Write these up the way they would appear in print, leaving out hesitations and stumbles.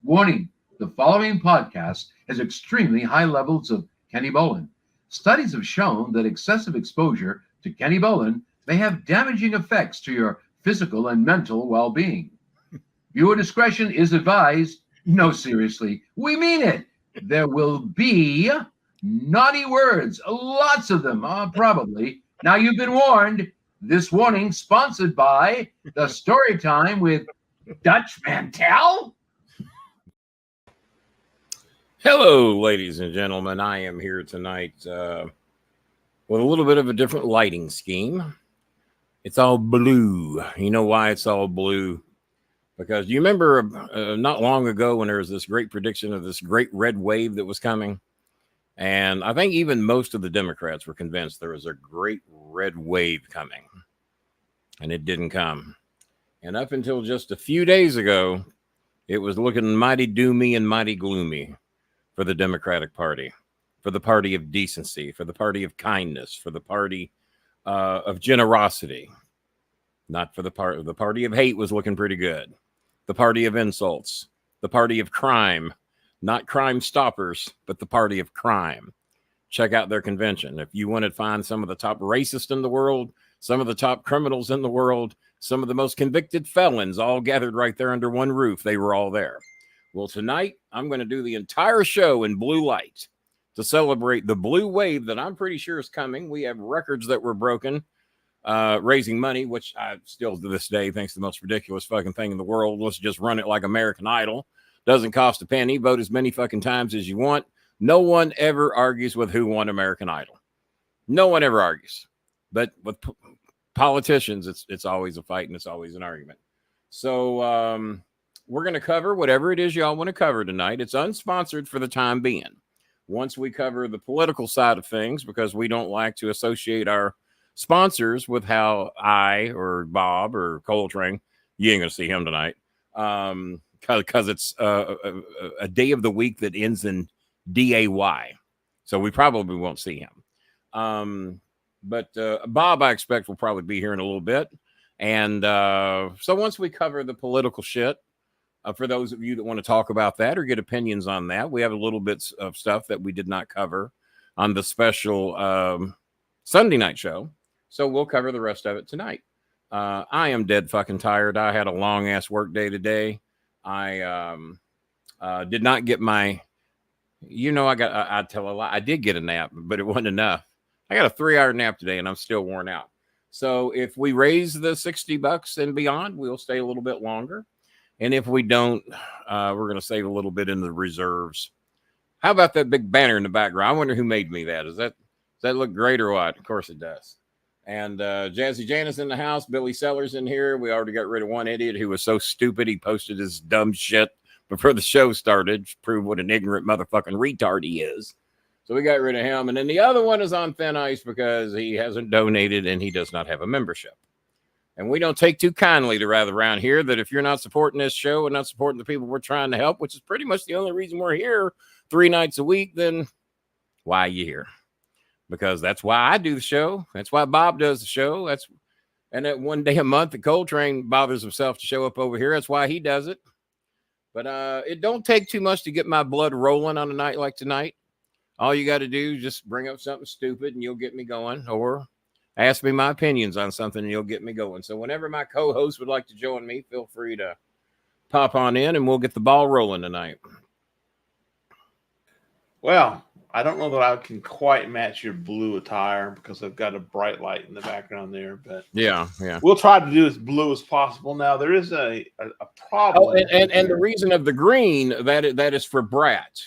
Warning, the following podcast has extremely high levels of kennybolin. Studies have shown that excessive exposure to kennybolin may have damaging effects to your physical and mental well being. Viewer discretion is advised. No, seriously, we mean it. There will be naughty words, lots of them, probably. Now you've been warned. This warning sponsored by the Story Time with Dutch Mantel. Hello, ladies and gentlemen. I am here tonight with a little bit of a different lighting scheme. It's all blue. You know why it's all blue? Because you remember not long ago when there was this great prediction of this great red wave that was coming? And I think even most of the Democrats were convinced there was a great red wave coming. And it didn't come. And up until just a few days ago, it was looking mighty doomy and mighty gloomy for the Democratic Party, for the party of decency, for the party of kindness, for the party of generosity. Not for the party of hate was looking pretty good. The party of insults, the party of crime, not Crime Stoppers, but the party of crime. Check out their convention. If you want to find some of the top racists in the world, some of the top criminals in the world, some of the most convicted felons all gathered right there under one roof, they were all there. Well, tonight, I'm going to do the entire show in blue light to celebrate the blue wave that I'm pretty sure is coming. We have records that were broken, raising money, which I still to this day think's the most ridiculous fucking thing in the world. Let's just run it like American Idol. Doesn't cost a penny. Vote as many fucking times as you want. No one ever argues with who won American Idol. No one ever argues. But with politicians, it's always a fight and it's always an argument. So, we're going to cover whatever it is y'all want to cover tonight. It's unsponsored for the time being. Once we cover the political side of things, because we don't like to associate our sponsors with how I or Bob or Coltrane, you ain't going to see him tonight, because it's a day of the week that ends in DAY. So we probably won't see him. But Bob, I expect, will probably be here in a little bit. And so once we cover the political shit, for those of you that want to talk about that or get opinions on that, we have a little bit of stuff that we did not cover on the special Sunday night show. So we'll cover the rest of it tonight. I am dead fucking tired. I had a long ass work day today. I did not get my, I tell a lie. I did get a nap, but it wasn't enough. I got a 3-hour nap today and I'm still worn out. So if we raise the $60 and beyond, we'll stay a little bit longer. And if we don't, we're going to save a little bit in the reserves. How about that big banner in the background? I wonder who made me that. Does that look great or what? Of course it does. And Jazzy Janice in the house. Billy Sellers in here. We already got rid of one idiot who was so stupid he posted his dumb shit before the show started to prove what an ignorant motherfucking retard he is. So we got rid of him. And then the other one is on thin ice because he hasn't donated and he does not have a membership. And we don't take too kindly to rather around here that if you're not supporting this show and not supporting the people we're trying to help, which is pretty much the only reason we're here 3 nights a week, then why are you here? Because that's why I do the show. That's why Bob does the show. And that one day a month that Coltrane bothers himself to show up over here. That's why he does it. But it don't take too much to get my blood rolling on a night like tonight. All you got to do is just bring up something stupid and you'll get me going, or ask me my opinions on something and you'll get me going. So whenever my co-host would like to join me, feel free to pop on in and we'll get the ball rolling tonight. Well, I don't know that I can quite match your blue attire because I've got a bright light in the background there, but yeah. We'll try to do as blue as possible. Now there is a problem. Oh, and the reason of the green, that is for Brat.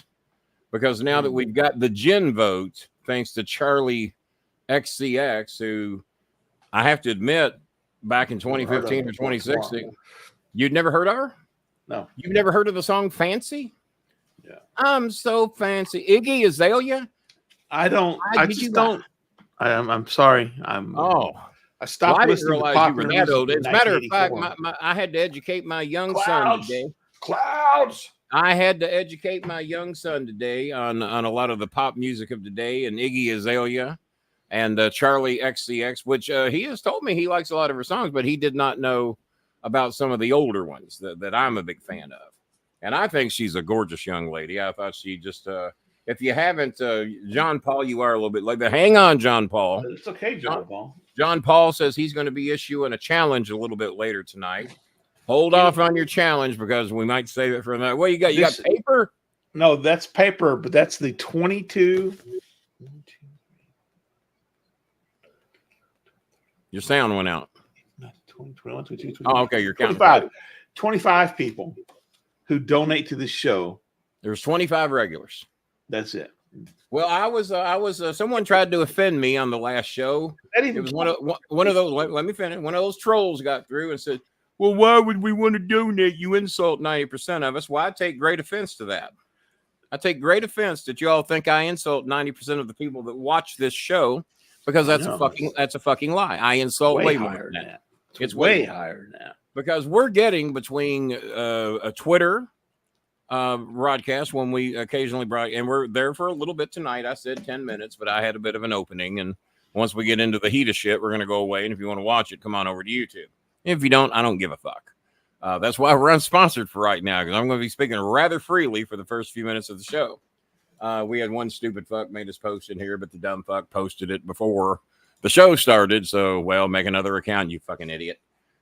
Because now that we've got the Gen vote, thanks to Charlie XCX, who I have to admit, back in 2015 or 2016, you'd never heard of her? No. You've never heard of the song Fancy? Yeah. I'm so fancy. Iggy Azalea? I don't. I just don't. I'm sorry. I stopped listening to popular music. As a matter of fact, I had to educate my young son today. Clouds. I had to educate my young son today on a lot of the pop music of today and Iggy Azalea and Charlie XCX, which he has told me he likes a lot of her songs, but he did not know about some of the older ones that I'm a big fan of. And I think she's a gorgeous young lady. I thought she just, if you haven't, John Paul, you are a little bit late, but hang on, John Paul. It's okay, John Paul. John Paul says he's going to be issuing a challenge a little bit later tonight. Hold off on your challenge because we might save it for another. What you got? You got paper? No, that's paper, but that's the 22. Your sound went out. 21, 22, 23, Oh, okay. You're counting. 25 people who donate to the show. There's 25 regulars. That's it. Well, I was someone tried to offend me on the last show. It was one of those. Let me finish. One of those trolls got through and said, "Well, why would we want to donate? You insult 90% of us." Well, I take great offense to that. I take great offense that you all think I insult 90% of the people that watch this show, because that's a fucking lie. I insult way more than that. It's way higher than that. Because we're getting between a Twitter broadcast when we occasionally and we're there for a little bit tonight. I said 10 minutes, but I had a bit of an opening. And once we get into the heat of shit, we're going to go away. And if you want to watch it, come on over to YouTube. If you don't, I don't give a fuck. That's why we're unsponsored for right now, because I'm going to be speaking rather freely for the first few minutes of the show. We had one stupid fuck made us post in here, but the dumb fuck posted it before the show started. So, well, make another account, you fucking idiot.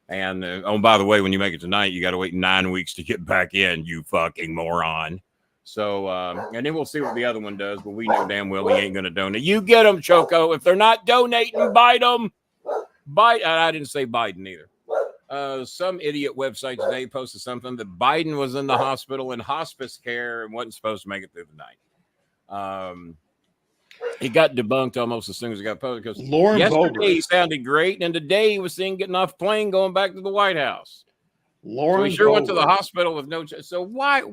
And, oh, by the way, when you make it tonight, you got to wait 9 weeks to get back in, you fucking moron. So, and then we'll see what the other one does, but we know damn well he ain't going to donate. You get them, Choco. If they're not donating, bite them. I didn't say Biden either. Some idiot website today posted something that Biden was in the hospital in hospice care and wasn't supposed to make it through the night. He got debunked almost as soon as it got posted, because yesterday he sounded great, and today he was seen getting off plane going back to the White House. So he sure went to the hospital with no. So why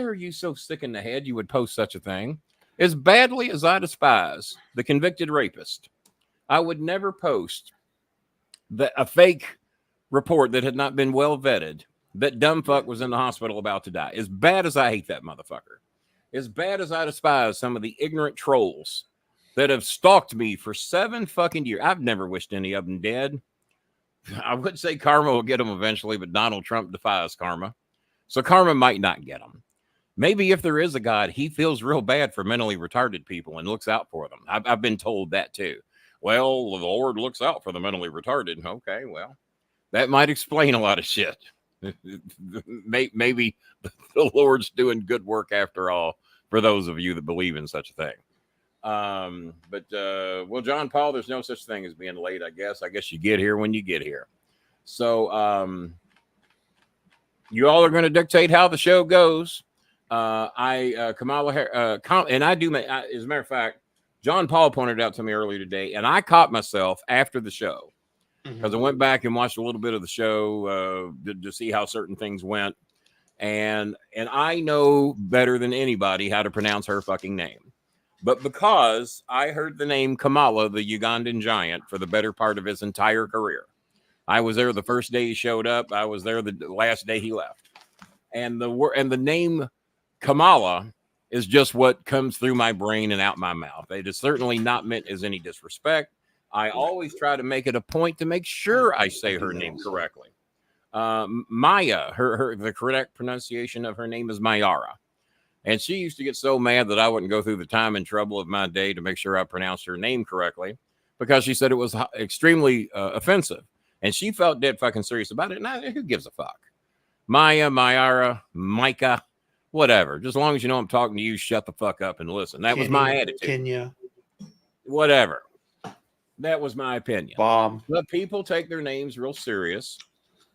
are you so sick in the head you would post such a thing? As badly as I despise the convicted rapist, I would never post a fake report that had not been well vetted that dumb fuck was in the hospital about to die. As bad as I hate that motherfucker, as bad as I despise some of the ignorant trolls that have stalked me for 7 fucking years. I've never wished any of them dead. I would say karma will get them eventually, but Donald Trump defies karma. So karma might not get them. Maybe if there is a God, he feels real bad for mentally retarded people and looks out for them. I've been told that too. Well, the Lord looks out for the mentally retarded. Okay, well, that might explain a lot of shit. Maybe the Lord's doing good work after all for those of you that believe in such a thing. Well, John Paul, there's no such thing as being late, I guess. I guess you get here when you get here. So you all are going to dictate how the show goes. Kamala Harris, and I do, as a matter of fact, John Paul pointed out to me earlier today, and I caught myself after the show, because I went back and watched a little bit of the show to see how certain things went. And I know better than anybody how to pronounce her fucking name. But because I heard the name Kamala, the Ugandan giant, for the better part of his entire career. I was there the first day he showed up. I was there the last day he left. And the name Kamala is just what comes through my brain and out my mouth. It is certainly not meant as any disrespect. I always try to make it a point to make sure I say her name correctly. Maya, the correct pronunciation of her name is Mayara. And she used to get so mad that I wouldn't go through the time and trouble of my day to make sure I pronounced her name correctly, because she said it was extremely offensive. And she felt dead fucking serious about it. And who gives a fuck? Maya, Mayara, Micah, whatever. Just as long as you know I'm talking to you, shut the fuck up and listen. That was my attitude. Kenya. Whatever. That was my opinion. Bob. But people take their names real serious.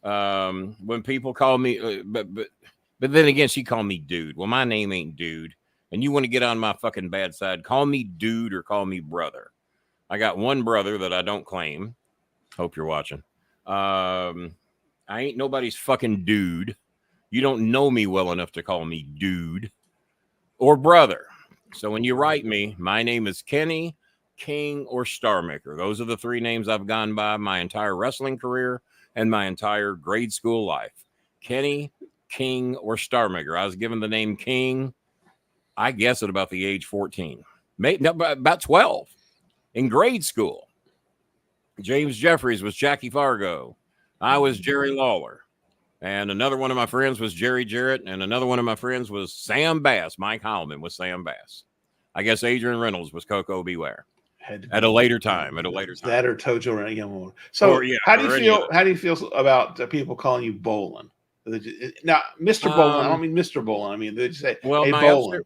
When people call me, but then again, she called me dude. Well, my name ain't dude. And you want to get on my fucking bad side, call me dude or call me brother. I got one brother that I don't claim. Hope you're watching. I ain't nobody's fucking dude. You don't know me well enough to call me dude or brother. So when you write me, my name is Kenny, King, or Starmaker. Those are the 3 names I've gone by my entire wrestling career and my entire grade school life. Kenny, King, or Starmaker. I was given the name King, I guess, at about the age 14. Maybe about 12 in grade school. James Jeffries was Jackie Fargo. I was Jerry Lawler. And another one of my friends was Jerry Jarrett, and another one of my friends was Sam Bass. Mike Heilman was Sam Bass. I guess Adrian Reynolds was Coco Beware. At a later time. That or Tojo Renagamon. So Or, yeah, how do you or any feel? other. How do you feel about people calling you Bolin? Now, Mr. Bolin. I don't mean Mr. Bolin. I mean they just say, Well, "Hey,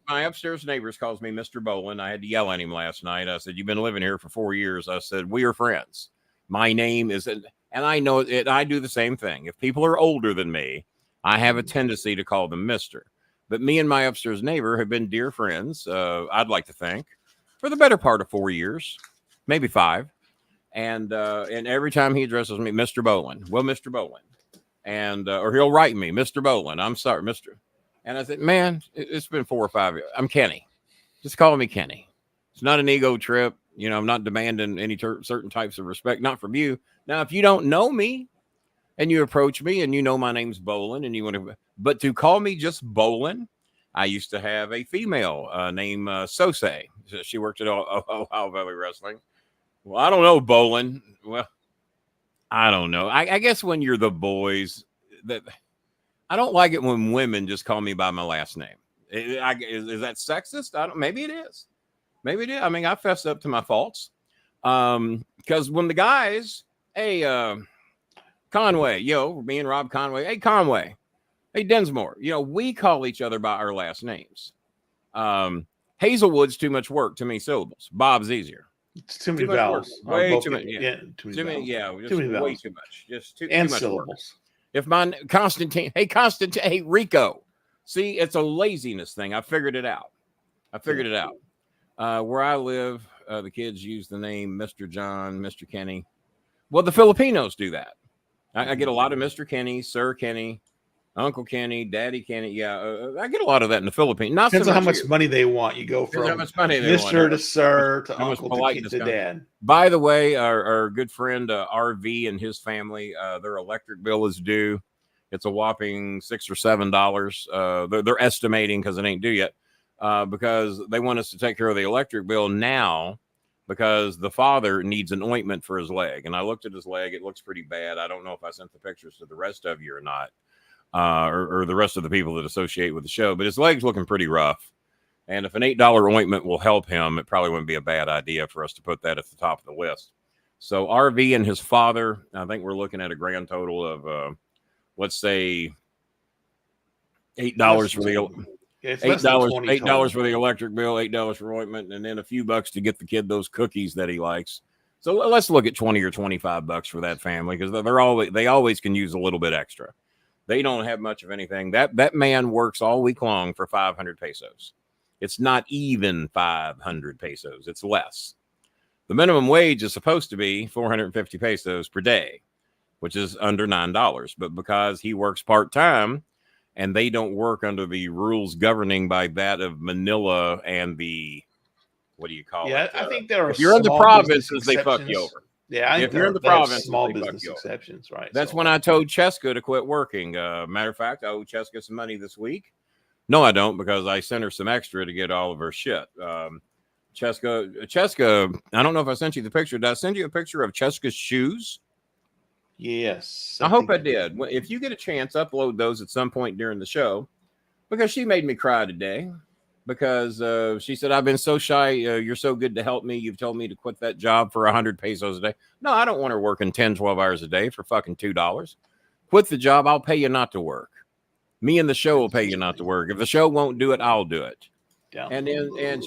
my upstairs neighbors calls me Mr. Bolin. I had to yell at him last night. I said, "You've been living here for 4 years." I said, "We are friends. My name is," and I know it. I do the same thing. If people are older than me, I have a tendency to call them Mister. But me and my upstairs neighbor have been dear friends. I'd like to think for the better part of 4 years, maybe 5. And every time he addresses me, Mr. Bolin. Well, Mr. Bolin. And or he'll write me, Mr. Bolin. I'm sorry, Mr. And I said, man, it's been 4 or 5 years. I'm Kenny. Just call me Kenny. It's not an ego trip. You know, I'm not demanding any certain types of respect, not from you. Now, if you don't know me and you approach me and you know my name's Bolin and you want to, but to call me just Bolin, I used to have a female named Sose. She worked at Ohio Valley Wrestling. Well, I don't know, Bolin. Well, I don't know. I guess when you're the boys, that I don't like it when women just call me by my last name. Is that sexist? I don't. Maybe it is. Maybe it is. I mean, I fess up to my faults. Because when the guys, hey, Conway, me and Rob Conway, hey, Conway, hey, Densmore, we call each other by our last names. Hazelwood's too much work, too many syllables. Bob's easier. It's too many vowels. Way too many. Yeah, too many. Way too much. Just too and much syllables. Work. If my Constantine, hey, Rico. See, it's a laziness thing. I figured it out. Where I live, the kids use the name Mr. John, Mr. Kenny. Well, the Filipinos do that. I get a lot of Mr. Kenny, Sir Kenny, Uncle Kenny, Daddy Kenny. Yeah, I get a lot of that in the Philippines. Not Depends so on how much much money they want. You go from how much money they Mr. want. to Sir to How Uncle to Dad. By the way, our good friend RV and his family, their electric bill is due. It's a whopping $6 or $7. They're estimating because it ain't due yet, because they want us to take care of the electric bill now because the father needs an ointment for his leg. And I looked at his leg; it looks pretty bad. I don't know if I sent the pictures to the rest of you or not. Or the rest of the people that associate with the show, but his leg's looking pretty rough. And if an $8 ointment will help him, it probably wouldn't be a bad idea for us to put that at the top of the list. So RV and his father, I think we're looking at a grand total of, let's say, $8 for the $8 for the electric bill, $8 for ointment, and then a few bucks to get the kid those cookies that he likes. So let's look at $20 or $25 for that family because they always can use a little bit extra. They don't have much of anything. That man works all week long for 500 pesos. It's not even 500 pesos. It's less. The minimum wage is supposed to be 450 pesos per day, which is under $9. But because he works part-time and they don't work under the rules governing by that of Manila and the, what do you call it? Yeah, I think there are. If you're in the provinces, they fuck you over. Yeah, if you're in the province, small business exceptions, right? That's when I told Cheska to quit working. Matter of fact, I owe Cheska some money this week. No, I don't, because I sent her some extra to get all of her shit. Cheska, I don't know if I sent you the picture. Did I send you a picture of Cheska's shoes? Yes. I hope I did. If you get a chance, upload those at some point during the show, because she made me cry today. Because she said, I've been so shy. You're so good to help me. You've told me to quit that job for 100 pesos a day. No, I don't want her working 10, 12 hours a day for fucking $2. Quit the job. I'll pay you not to work. Me and the show will pay you not to work. If the show won't do it, I'll do it. And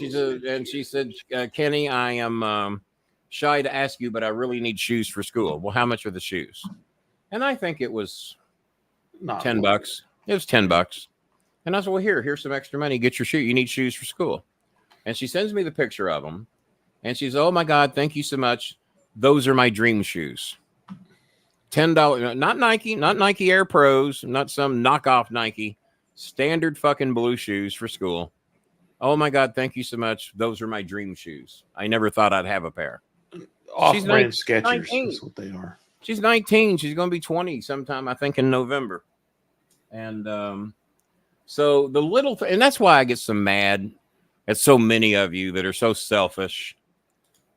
she said, Kenny, I am shy to ask you, but I really need shoes for school. Well, how much are the shoes? And I think it was $10. It was $10. And I said, well, here's some extra money. Get your shoe. You need shoes for school. And she sends me the picture of them. And she's, oh, my God, thank you so much. Those are my dream shoes. $10, not Nike Air Pros, not some knockoff Nike. Standard fucking blue shoes for school. Oh, my God, thank you so much. Those are my dream shoes. I never thought I'd have a pair. Off-brand Skechers is what they are. She's 19. She's going to be 20 sometime, I think, in November. And so the little and that's why I get so mad at so many of you that are so selfish,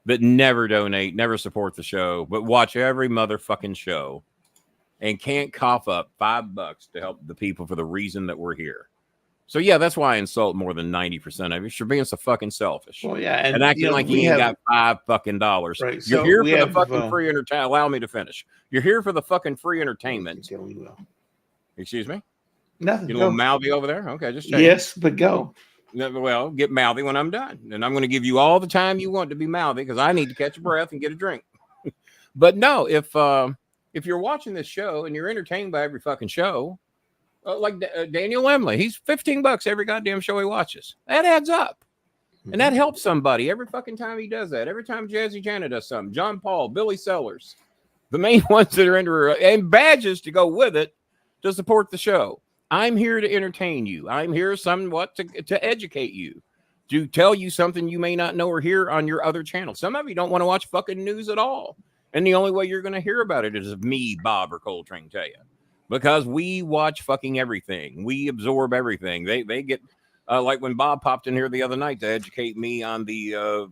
that never donate, never support the show, but watch every motherfucking show and can't cough up $5 to help the people for the reason that we're here. So yeah, that's why I insult more than 90% of you. You're being so fucking selfish. Well, yeah, and acting like you ain't got $5 Right, You're so here we for the have, fucking free entertainment. Allow me to finish. You're here for the fucking free entertainment. Excuse me? Nothing. You a little mouthy over there? Okay, just check. Yes, but go. Well, get mouthy when I'm done. And I'm going to give you all the time you want to be mouthy because I need to catch a breath and get a drink. But no, if you're watching this show and you're entertained by every fucking show, like Daniel Lemley, he's $15 every goddamn show he watches. That adds up. And that helps somebody every fucking time he does that. Every time Jazzy Janet does something. John Paul, Billy Sellers, the main ones that are into and badges to go with it to support the show. I'm here to entertain you. I'm here somewhat to educate you, to tell you something you may not know or hear on your other channel. Some of you don't want to watch fucking news at all. And the only way you're going to hear about it is if me, Bob, or Coltrane tell you. Because we watch fucking everything. We absorb everything. They get, like when Bob popped in here the other night to educate me on the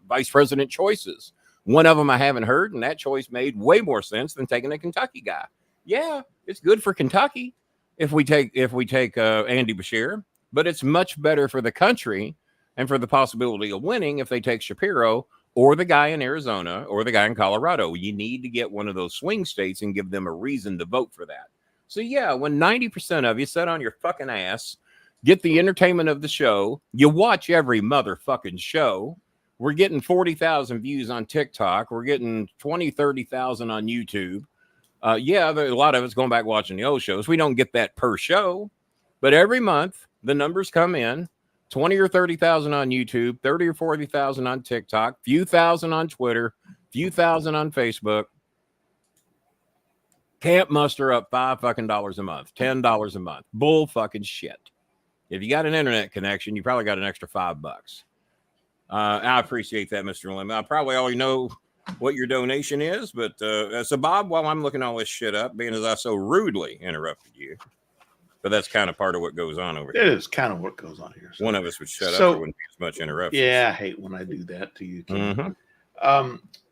vice president choices. One of them I haven't heard, and that choice made way more sense than taking a Kentucky guy. Yeah, it's good for Kentucky if we take Andy Beshear, but it's much better for the country and for the possibility of winning if they take Shapiro or the guy in Arizona or the guy in Colorado. You need to get one of those swing states and give them a reason to vote for that. So yeah, when 90% of you sit on your fucking ass, get the entertainment of the show, you watch every motherfucking show. We're getting 40,000 views on TikTok. We're getting 20, 30,000 on YouTube. Yeah, a lot of it's going back watching the old shows. We don't get that per show, but every month the numbers come in. 20 or 30,000 on YouTube, 30 or 40,000 on TikTok, few thousand on Twitter, few thousand on Facebook. Can't muster up $5 a month, $10 a month. Bull fucking shit. If you got an internet connection, you probably got an extra $5. I appreciate that, Mr. Lim. I probably already know what your donation is, but so Bob, while I'm looking all this shit up, being as I so rudely interrupted you. But that's kind of part of what goes on over here. It is kind of what goes on here. So. One of us would shut up. There wouldn't be as much interruption. Yeah, I hate when I do that to you.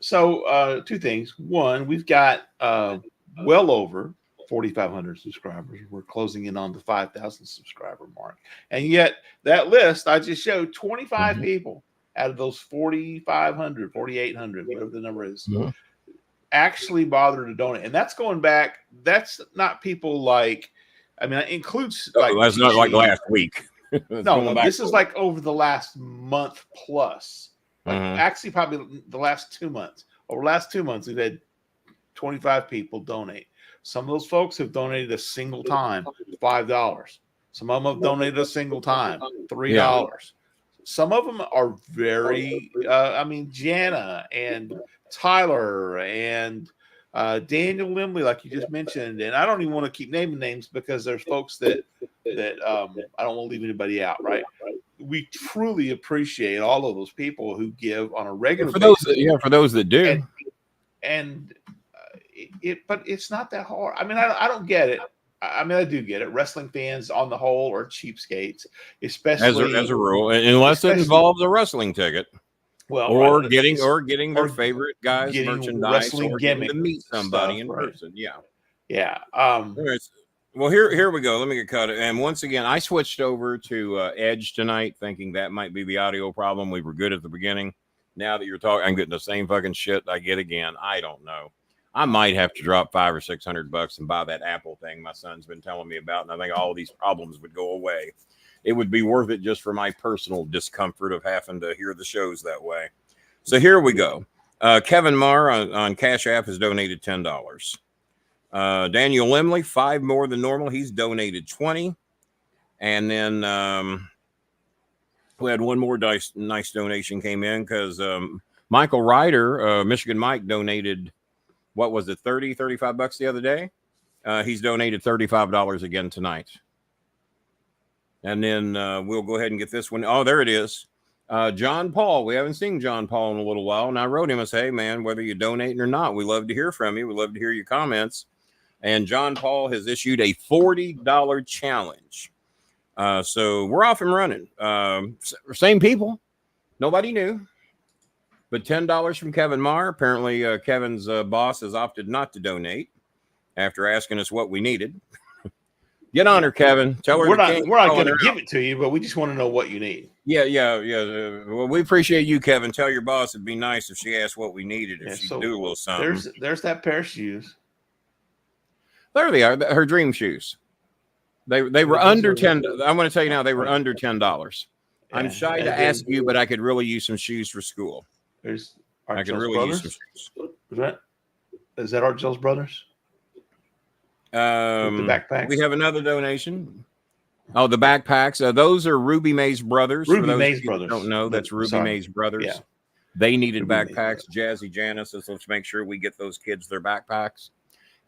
So two things. One, we've got well over 4,500 subscribers. We're closing in on the 5,000 subscriber mark. And yet that list I just showed 25 people out of those 4,500, 4,800, whatever the number is, actually bother to donate. And that's going back. That's not people like, I mean, it includes like that's not like last week. No, this is like over the last month plus. Like actually, probably the last 2 months. Over the last 2 months, we've had 25 people donate. Some of those folks have donated a single time, $5. Some of them have donated a single time, $3. Yeah. Some of them are very, I mean, Jana and Tyler and Daniel Limley, like you just mentioned, and I don't even want to keep naming names because there's folks that I don't want to leave anybody out, right? We truly appreciate all of those people who give on a regular basis. For those that do, but it's not that hard. I mean, I don't get it. I mean, I do get it. Wrestling fans, on the whole, are cheapskates, especially as a rule, unless it involves a wrestling ticket. Well, or getting their favorite guys merchandise, or getting to meet somebody in person. Yeah. Well, here we go. Let me get cut. And once again, I switched over to Edge tonight, thinking that might be the audio problem. We were good at the beginning. Now that you're talking, I'm getting the same fucking shit I get again. I don't know. I might have to drop $500 or $600 and buy that Apple thing my son's been telling me about, and I think all these problems would go away. It would be worth it just for my personal discomfort of having to hear the shows that way. So here we go. Kevin Marr on Cash App has donated $10. Daniel Limley, 5 more than normal. He's donated 20. And then we had one more nice donation came in because Michael Ryder, Michigan Mike, donated, what was it, 30, $35 the other day? He's donated $35 again tonight. And then we'll go ahead and get this one. Oh, there it is. John Paul. We haven't seen John Paul in a little while. And I wrote him and said, hey, man, whether you're donating or not, we love to hear from you. We love to hear your comments. And John Paul has issued a $40 challenge. So we're off and running. Same people. Nobody knew. But $10 from Kevin Marr. Apparently, Kevin's boss has opted not to donate. after asking us what we needed. Get on her, Kevin. Tell her we're not going to give out. it to you, but we just want to know what you need. Yeah. Well, we appreciate you, Kevin. Tell your boss it'd be nice if she asked what we needed. If she'd do a little something. There's that pair of shoes. There they are. Her dream shoes. They were under $10. I'm going to tell you now, they were under $10. Yeah, I'm shy to ask you, but I could really use some shoes for school. I could really use some shoes. Is that Art Joe's brothers? The backpacks. We have another donation. Oh, the backpacks. Those are Ruby May's brothers. Ruby May's brothers. Don't know. That's Ruby May's brothers. Yeah. They needed backpacks. Jazzy Janice says, let's make sure we get those kids their backpacks.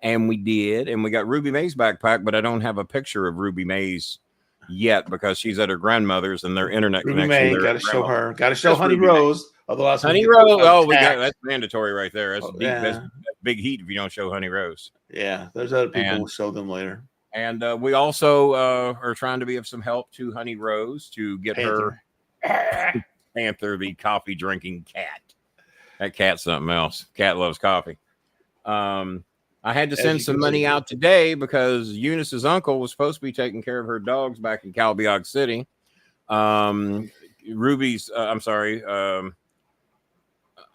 And we did. And we got Ruby May's backpack, but I don't have a picture of Ruby May's yet because she's at her grandmother's and their internet Ruby connection. May, got to show her. Got to show Honey Rose. Otherwise, Honey Rose. Oh, that's mandatory right there. That's big heat if you don't show Honey Rose. Yeah, there's other people who show them later. And we also are trying to be of some help to Honey Rose to get her Panther, the coffee drinking cat. That cat's something else. Cat loves coffee. I had to send some money out today because Eunice's uncle was supposed to be taking care of her dogs back in Calbiog City.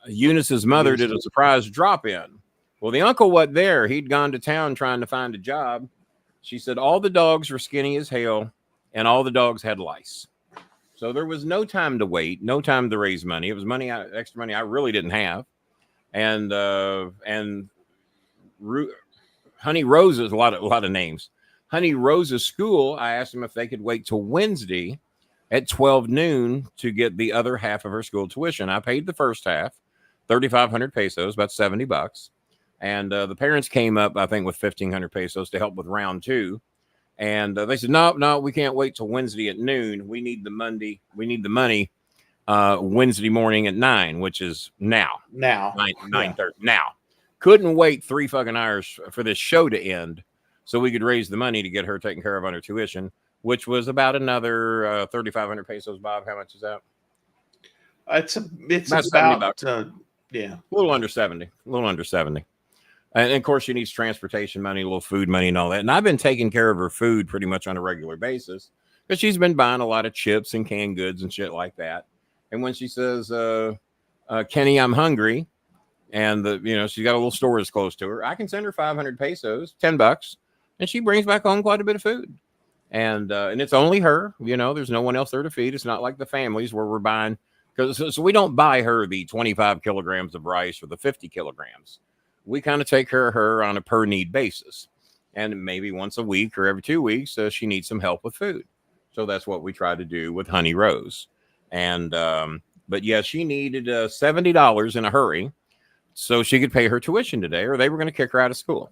Eunice's mother did a surprise drop-in. Well, the uncle wasn't there. He'd gone to town trying to find a job. She said all the dogs were skinny as hell, and all the dogs had lice. So there was no time to wait, no time to raise money. It was extra money I really didn't have. And Honey Rose's a lot of names. Honey Rose's school, I asked them if they could wait till Wednesday at 12 noon to get the other half of her school tuition. I paid the first half, 3,500 pesos, about $70. And the parents came up, I think, with 1,500 pesos to help with round two. And they said, no, we can't wait till Wednesday at noon. We need the money Wednesday morning at 9, which is now. 9:30 now. Couldn't wait 3 fucking hours for this show to end so we could raise the money to get her taken care of on her tuition, which was about another 3,500 pesos. Bob, how much is that? It's about $70. Yeah. A little under 70. And of course, she needs transportation money, a little food money and all that. And I've been taking care of her food pretty much on a regular basis because she's been buying a lot of chips and canned goods and shit like that. And when she says, Kenny, I'm hungry, and she's got a little store that's close to her, I can send her 500 pesos, $10, and she brings back home quite a bit of food. And it's only her, there's no one else there to feed. It's not like the families where we're buying, so we don't buy her the 25 kilograms of rice or the 50 kilograms. We kind of take care of her on a per need basis. And maybe once a week or every 2 weeks, she needs some help with food. So that's what we try to do with Honey Rose. And, but yeah, she needed $70 in a hurry so she could pay her tuition today, or they were going to kick her out of school.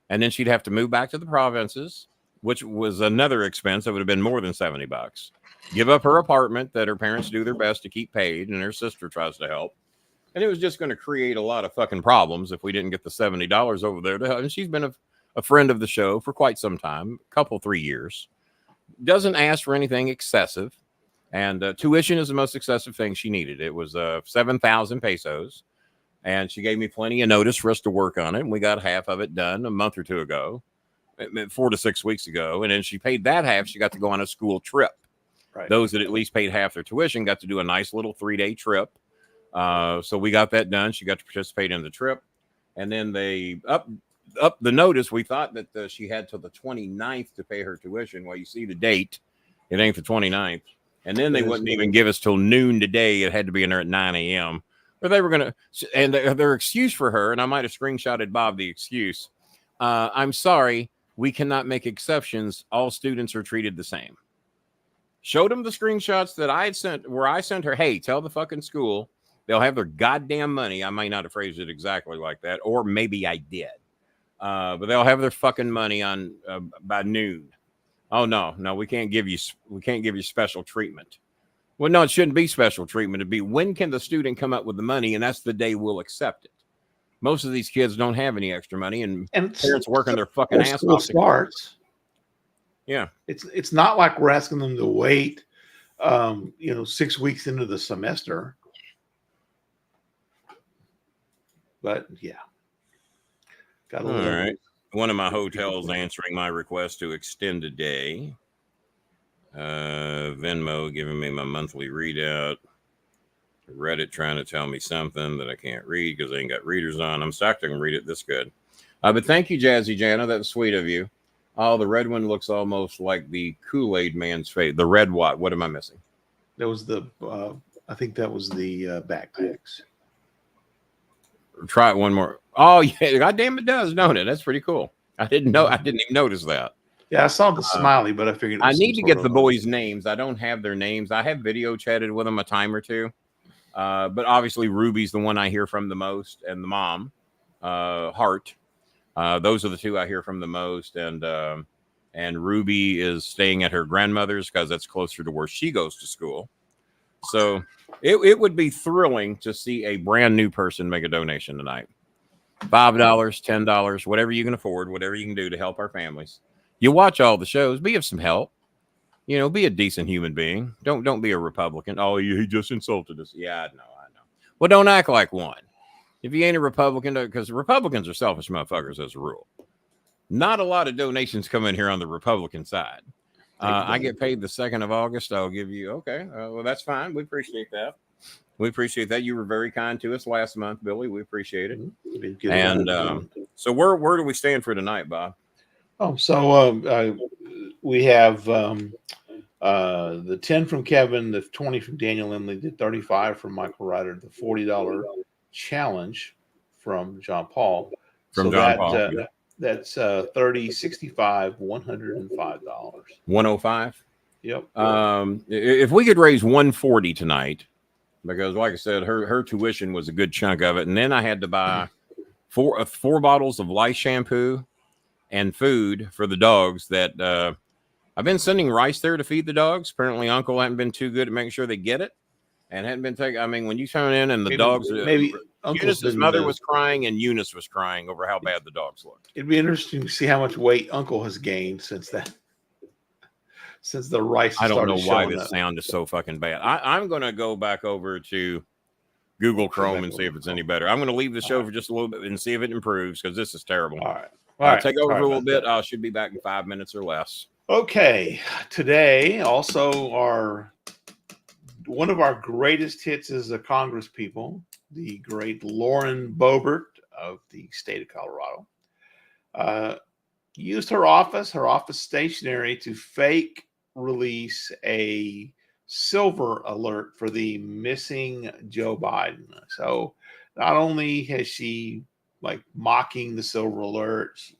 And then she'd have to move back to the provinces, which was another expense that would have been more than $70. Give up her apartment that her parents do their best to keep paid, and her sister tries to help. And it was just going to create a lot of fucking problems if we didn't get the $70 over there to help. And she's been a friend of the show for quite some time, 3 years. Doesn't ask for anything excessive. And tuition is the most excessive thing she needed. It was 7,000 pesos. And she gave me plenty of notice for us to work on it. And we got half of it done a month or two ago, 4 to 6 weeks ago. And then she paid that half. She got to go on a school trip. Right. Those that at least paid half their tuition got to do a nice little 3-day trip. So we got that done. She got to participate in the trip. And then they up the notice. We thought that she had till the 29th to pay her tuition. Well, you see the date. It ain't the 29th. And then they wouldn't even give us till noon today. It had to be in there at 9 a.m. But they were going to, and their excuse for her, and I might have screenshotted Bob the excuse. I'm sorry, we cannot make exceptions. All students are treated the same. Showed them the screenshots that I had sent, where I sent her, hey, tell the fucking school they'll have their goddamn money. I might not have phrased it exactly like that, or maybe I did. But they'll have their fucking money on by noon. Oh no, we can't give you special treatment. Well, no, it shouldn't be special treatment. It'd be when can the student come up with the money, and that's the day we'll accept it. Most of these kids don't have any extra money, and parents working their fucking ass off. Starts. Yeah, it's not like we're asking them to wait, 6 weeks into the semester. But yeah, all right. one of my hotels answering my request to extend a day. Venmo giving me my monthly readout. Reddit trying to tell me something that I can't read because I ain't got readers on. I'm shocked I can read it this good. But thank you, Jazzy Jana. That's sweet of you. Oh, the red one looks almost like the Kool-Aid man's face. The red what am I missing? That was the, I think that was the backpacks. Try it one more. Oh, yeah. God damn, it does, don't it? That's pretty cool. I didn't even notice that. Yeah, I saw the smiley, but I figured I need to get the boys' names. I don't have their names. I have video chatted with them a time or two. But obviously Ruby's the one I hear from the most, and the mom, Hart. Those are the two I hear from the most. And Ruby is staying at her grandmother's because that's closer to where she goes to school. So it would be thrilling to see a brand new person make a donation tonight. $5, $10, whatever you can afford, whatever you can do to help our families. You watch all the shows, be of some help. You know, be a decent human being. Don't be a Republican. Oh, he just insulted us. Yeah, I know. Well, don't act like one. If you ain't a Republican, because Republicans are selfish motherfuckers as a rule. Not a lot of donations come in here on the Republican side. I get paid the 2nd of August. I'll give you, okay. Well, that's fine. We appreciate that. We appreciate that. You were very kind to us last month, Billy. We appreciate it. And so where do we stand for tonight, Bob? Oh, so we have the 10 from Kevin, the 20 from Daniel Lindley, the 35 from Michael Ryder, the $40 challenge from John Paul. Paul. That's 30, 65, $105. 105. Yep. If we could raise 140 tonight, because like I said, her tuition was a good chunk of it, and then I had to buy four bottles of lice shampoo and food for the dogs that I've been sending rice there to feed the dogs. Apparently Uncle hadn't been too good at making sure they get it and hadn't been taking. I mean, when you turn in and the dogs, maybe Eunice's mother was crying and Eunice was crying over how bad the dogs looked. It'd be interesting to see how much weight Uncle has gained since that. Since the rice, I don't know why this sound is so fucking bad. I'm going to go back over to Google Chrome and see if it's any better. I'm going to leave the show for just a little bit and see if it improves because this is terrible. All right. Take over for a little bit. I should be back in 5 minutes or less. Okay. Today, also one of our greatest hits is the Congress people, the great Lauren Boebert of the state of Colorado, used her office stationery to fake release a silver alert for the missing Joe Biden. So not only has she mocking the silver alert, she's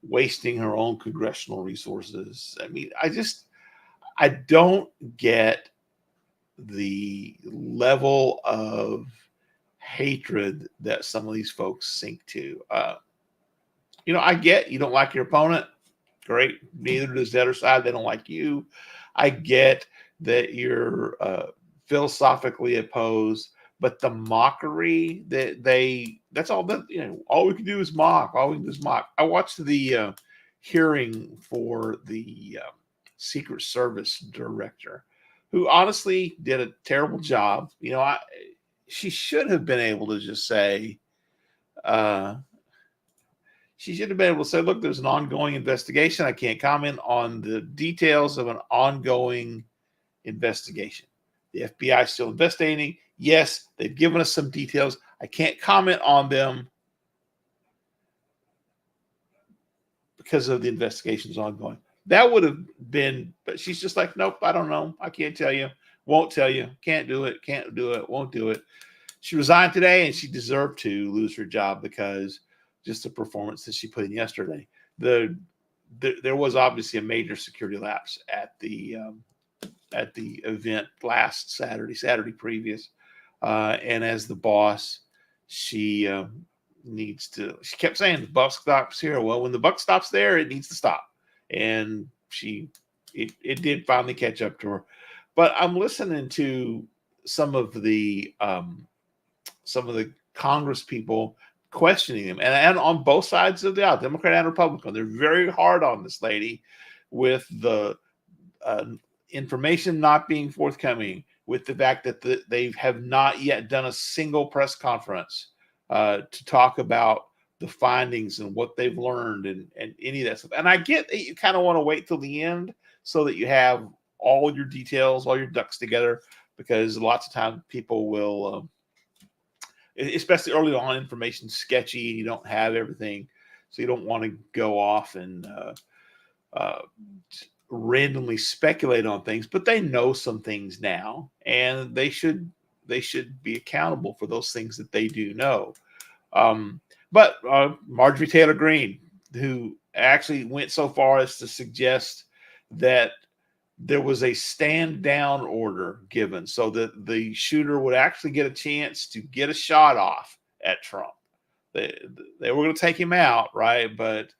wasting her own congressional resources. I mean, I don't get the level of hatred that some of these folks sink to. I get you don't like your opponent. Great. Neither does the other side. They don't like you. I get that you're philosophically opposed, but the mockery that's all that, all we can do is mock. All we can do is mock. I watched the hearing for the Secret Service director, who honestly did a terrible job. She should have been able to just say, look, there's an ongoing investigation. I can't comment on the details of an ongoing investigation. The FBI is still investigating. Yes, they've given us some details. I can't comment on them because of the investigation's ongoing. That would have been, but she's just like, nope, I don't know. I can't tell you. Won't tell you. Can't do it. Can't do it. Won't do it. She resigned today, and she deserved to lose her job because just the performance that she put in yesterday. There was obviously a major security lapse at the event last Saturday previous. And as the boss, she kept saying the buck stops here. Well, when the buck stops there, it needs to stop. And it did finally catch up to her. But I'm listening to some of the Congress people questioning him, and on both sides of the aisle, Democrat and Republican, they're very hard on this lady with the information not being forthcoming, with the fact that they have not yet done a single press conference to talk about the findings and what they've learned and any of that stuff. And I get that you kind of want to wait till the end so that you have all your details, all your ducks together, because lots of times people will, especially early on, information sketchy and you don't have everything. So you don't want to go off and randomly speculate on things, but they know some things now, and they should be accountable for those things that they do know. But Marjorie Taylor Greene, who actually went so far as to suggest that there was a stand down order given so that the shooter would actually get a chance to get a shot off at Trump. They were going to take him out, right? But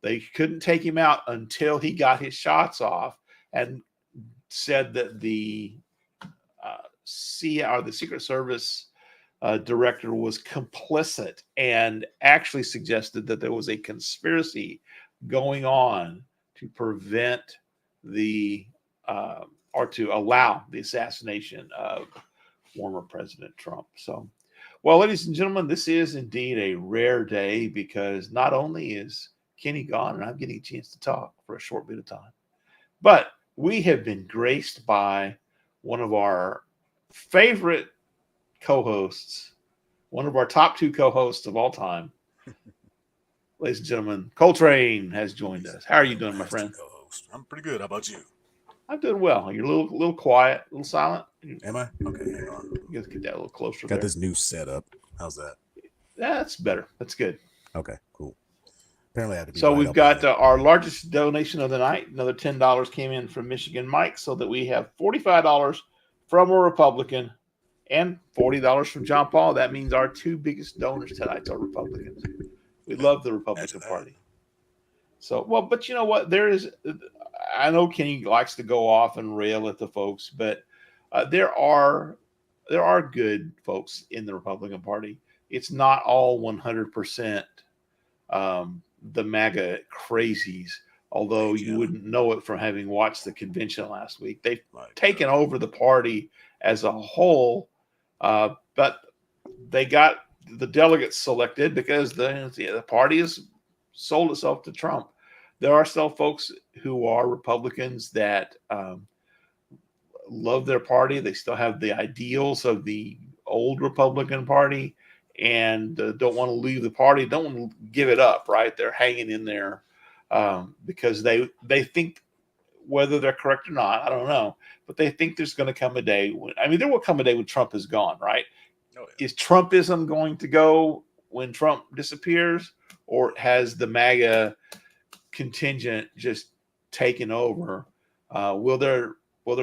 they couldn't take him out until he got his shots off, and said that the Secret Service director was complicit, and actually suggested that there was a conspiracy going on to prevent the or to allow the assassination of former President Trump. So, well, ladies and gentlemen, this is indeed a rare day, because not only is Kenny gone and I'm getting a chance to talk for a short bit of time, but we have been graced by one of our favorite co-hosts, one of our top 2 co-hosts of all time. Ladies and gentlemen, Coltrane has joined us. How are you doing, my friend? Co-host. I'm pretty good. How about you? I'm doing well. You're a little quiet, a little silent. Am I? Okay, hang on. You guys get that a little closer. Got this new setup. How's that? That's better. That's good. Okay, cool. Apparently I had to be So right we've up got on it. our largest donation of the night. Another $10 came in from Michigan Mike, so that we have $45 from a Republican and $40 from John Paul. That means our 2 biggest donors tonight are Republicans. We love the Republican Party. So, well, but you know what? I know Kenny likes to go off and rail at the folks, but there are good folks in the Republican Party. It's not all 100% the MAGA crazies, although you wouldn't know it from having watched the convention last week. They've taken over the party as a whole, but they got the delegates selected because the party has sold itself to Trump. There are still folks who are Republicans that love their party. They still have the ideals of the old Republican Party, and don't want to leave the party, don't want to give it up, right? They're hanging in there because they think, whether they're correct or not, I don't know, but they think there's going to come a day there will come a day when Trump is gone, right? Oh, yeah. Is Trumpism going to go when Trump disappears, or has the MAGA contingent just taken over? Will there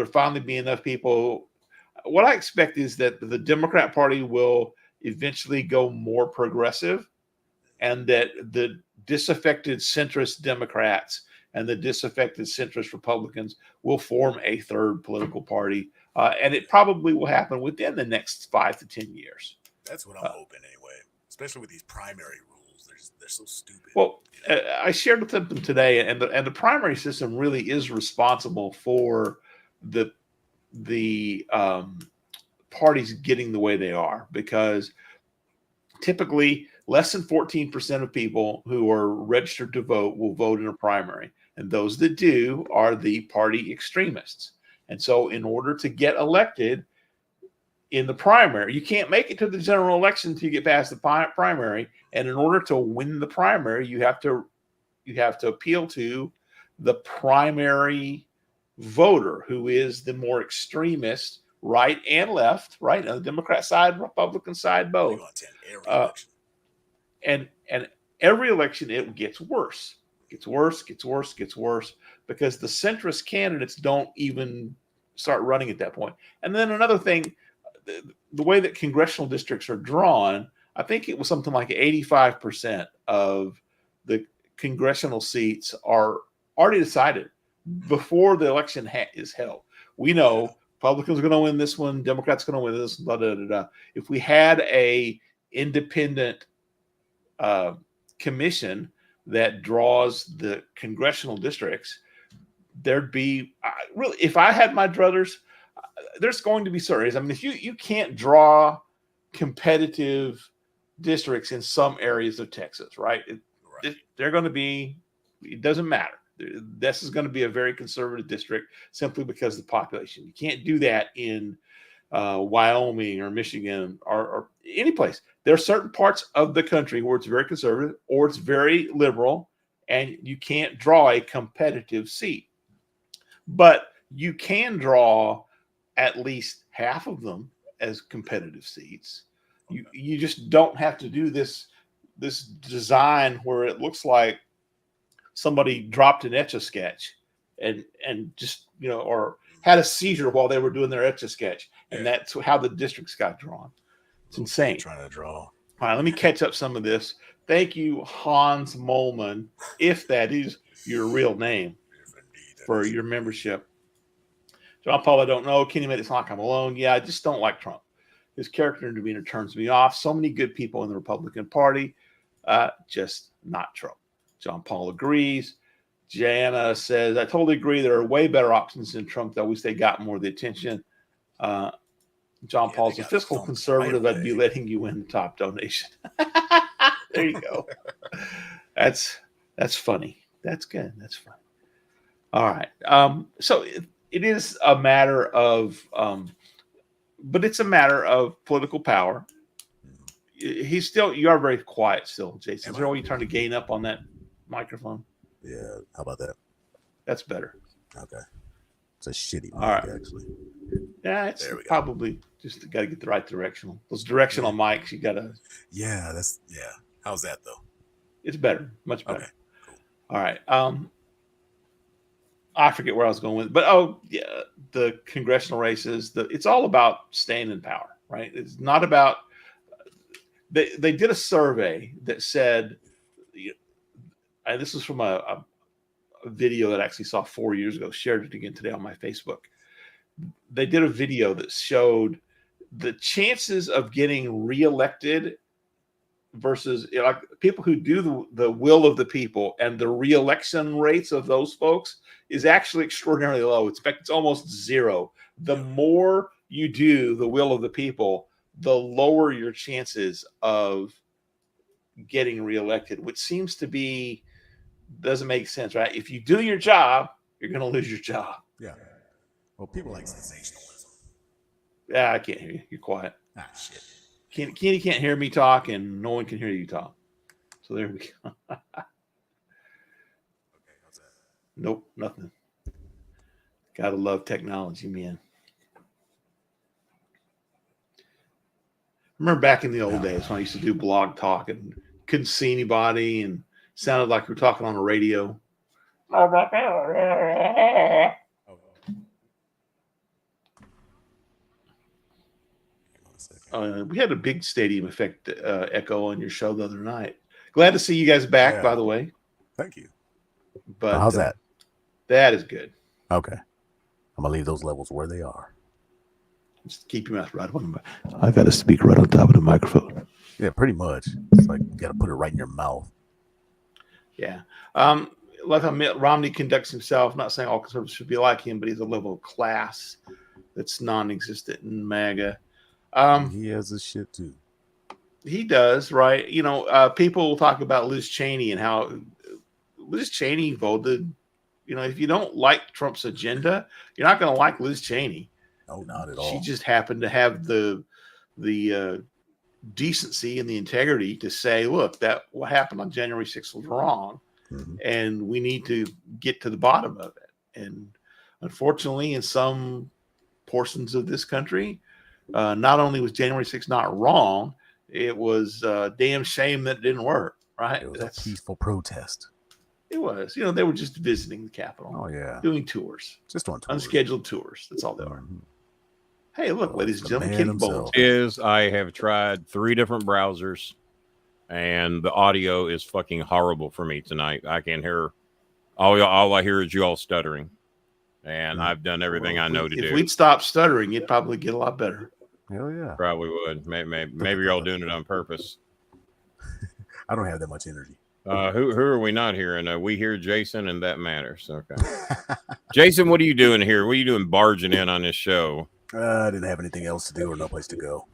finally be enough people? What I expect is that the Democrat Party will eventually go more progressive, and that the disaffected centrist Democrats and the disaffected centrist Republicans will form a third political party. And it probably will happen within the next 5 to 10 years. That's what I'm hoping anyway, especially with these primary rules. They're so stupid. Well, I shared with them today, and the primary system really is responsible for the parties getting the way they are, because typically less than 14% of people who are registered to vote will vote in a primary. And those that do are the party extremists. And so in order to get elected in the primary, you can't make it to the general election until you get past the primary. And in order to win the primary, you have to appeal to the primary voter, who is the more extremist, right and left, right on the Democrat side, Republican side, both. And every election it gets worse. Gets worse, because the centrist candidates don't even start running at that point. And then another thing, the way that congressional districts are drawn, I think it was something like 85% of the congressional seats are already decided before the election is held. We know Republicans are going to win this one, Democrats are going to win this, blah, blah, blah, blah. If we had a independent commission that draws the congressional districts, there'd be really, if I had my druthers, there's going to be certain areas. I mean, if you can't draw competitive districts in some areas of Texas, right? They're going to be, it doesn't matter. This is going to be a very conservative district simply because of the population. You can't do that in Wyoming or Michigan or any place. There are certain parts of the country where it's very conservative or it's very liberal, and you can't draw a competitive seat. But you can draw at least half of them as competitive seats. You just don't have to do this design where it looks like somebody dropped an Etch-a-Sketch and just, or had a seizure while they were doing their Etch-a-Sketch. And that's how the districts got drawn. It's insane. Trying to draw. All right, let me catch up some of this. Thank you, Hans Molman, if that is your real name, for your membership. John Paul, I don't know. Kenny made it sound like I'm alone. Yeah, I just don't like Trump. His character and demeanor turns me off. So many good people in the Republican Party, just not Trump. John Paul agrees. Jana says, I totally agree. There are way better options than Trump that I wish they got more of the attention. John Paul's a fiscal conservative. I'd be letting you win the top donation. There you go. That's funny. That's good. That's funny. All right. So it is a matter of, but it's a matter of political power. You are very quiet still, Jason. Is there a way you trying to gain up on that microphone? Yeah. How about that? That's better. Okay. It's a shitty mic, actually. Yeah, it's probably just got to get the right directional. Those directional mics, you got to. Yeah, How's that though? It's better, much better. Okay, cool. All right. I forget where I was going with, but the congressional races. It's all about staying in power, right? It's not about. They did a survey that said, and this was from a video that I actually saw 4 years ago. Shared it again today on my Facebook. They did a video that showed the chances of getting reelected versus like people who do the will of the people, and the reelection rates of those folks is actually extraordinarily low. It's almost zero. The more you do the will of the people, the lower your chances of getting reelected, which seems to be doesn't make sense, right? If you do your job, you're going to lose your job. Yeah. Well, people like sensationalism. Yeah, I can't hear you. You're quiet. Ah, shit. Kenny can't hear me talk, and no one can hear you talk. So there we go. Okay, how's that? Nope, nothing. Gotta love technology, man. Remember back in the old days when I used to do blog talk and couldn't see anybody and sounded like we were talking on a radio. We had a big stadium effect echo on your show the other night. Glad to see you guys back, by the way. Thank you. But how's that? That is good. Okay. I'm gonna leave those levels where they are. Just keep your mouth right on the. I got to speak right on top of the microphone. Yeah, pretty much. It's like you got to put it right in your mouth. Yeah. Like how Mitt Romney conducts himself. Not saying all conservatives should be like him, but he's a level of class that's non-existent in MAGA. He has his shit too. He does, right? People will talk about Liz Cheney and how Liz Cheney voted. If you don't like Trump's agenda, you're not going to like Liz Cheney. No, not at all. She just happened to have the decency and the integrity to say, look, that what happened on January 6th was wrong. Mm-hmm. And we need to get to the bottom of it. And unfortunately, in some portions of this country, not only was January 6th not wrong, it was a damn shame that it didn't work, right? It was a peaceful protest. It was. They were just visiting the Capitol. Oh, yeah. Doing tours. Just on tours. Unscheduled tours. That's all they are. Mm-hmm. Hey, look, ladies and gentlemen, Kenny Bowles. I have tried 3 different browsers, and the audio is fucking horrible for me tonight. I can't hear. All I hear is you all stuttering, and I've done everything I know to do. If we'd stop stuttering, it'd probably get a lot better. Hell yeah. Probably would. Maybe you're all doing it on purpose. I don't have that much energy. Who are we not hearing? We hear Jason, and that matters. Okay. Jason, what are you doing here? What are you doing barging in on this show? I didn't have anything else to do or no place to go.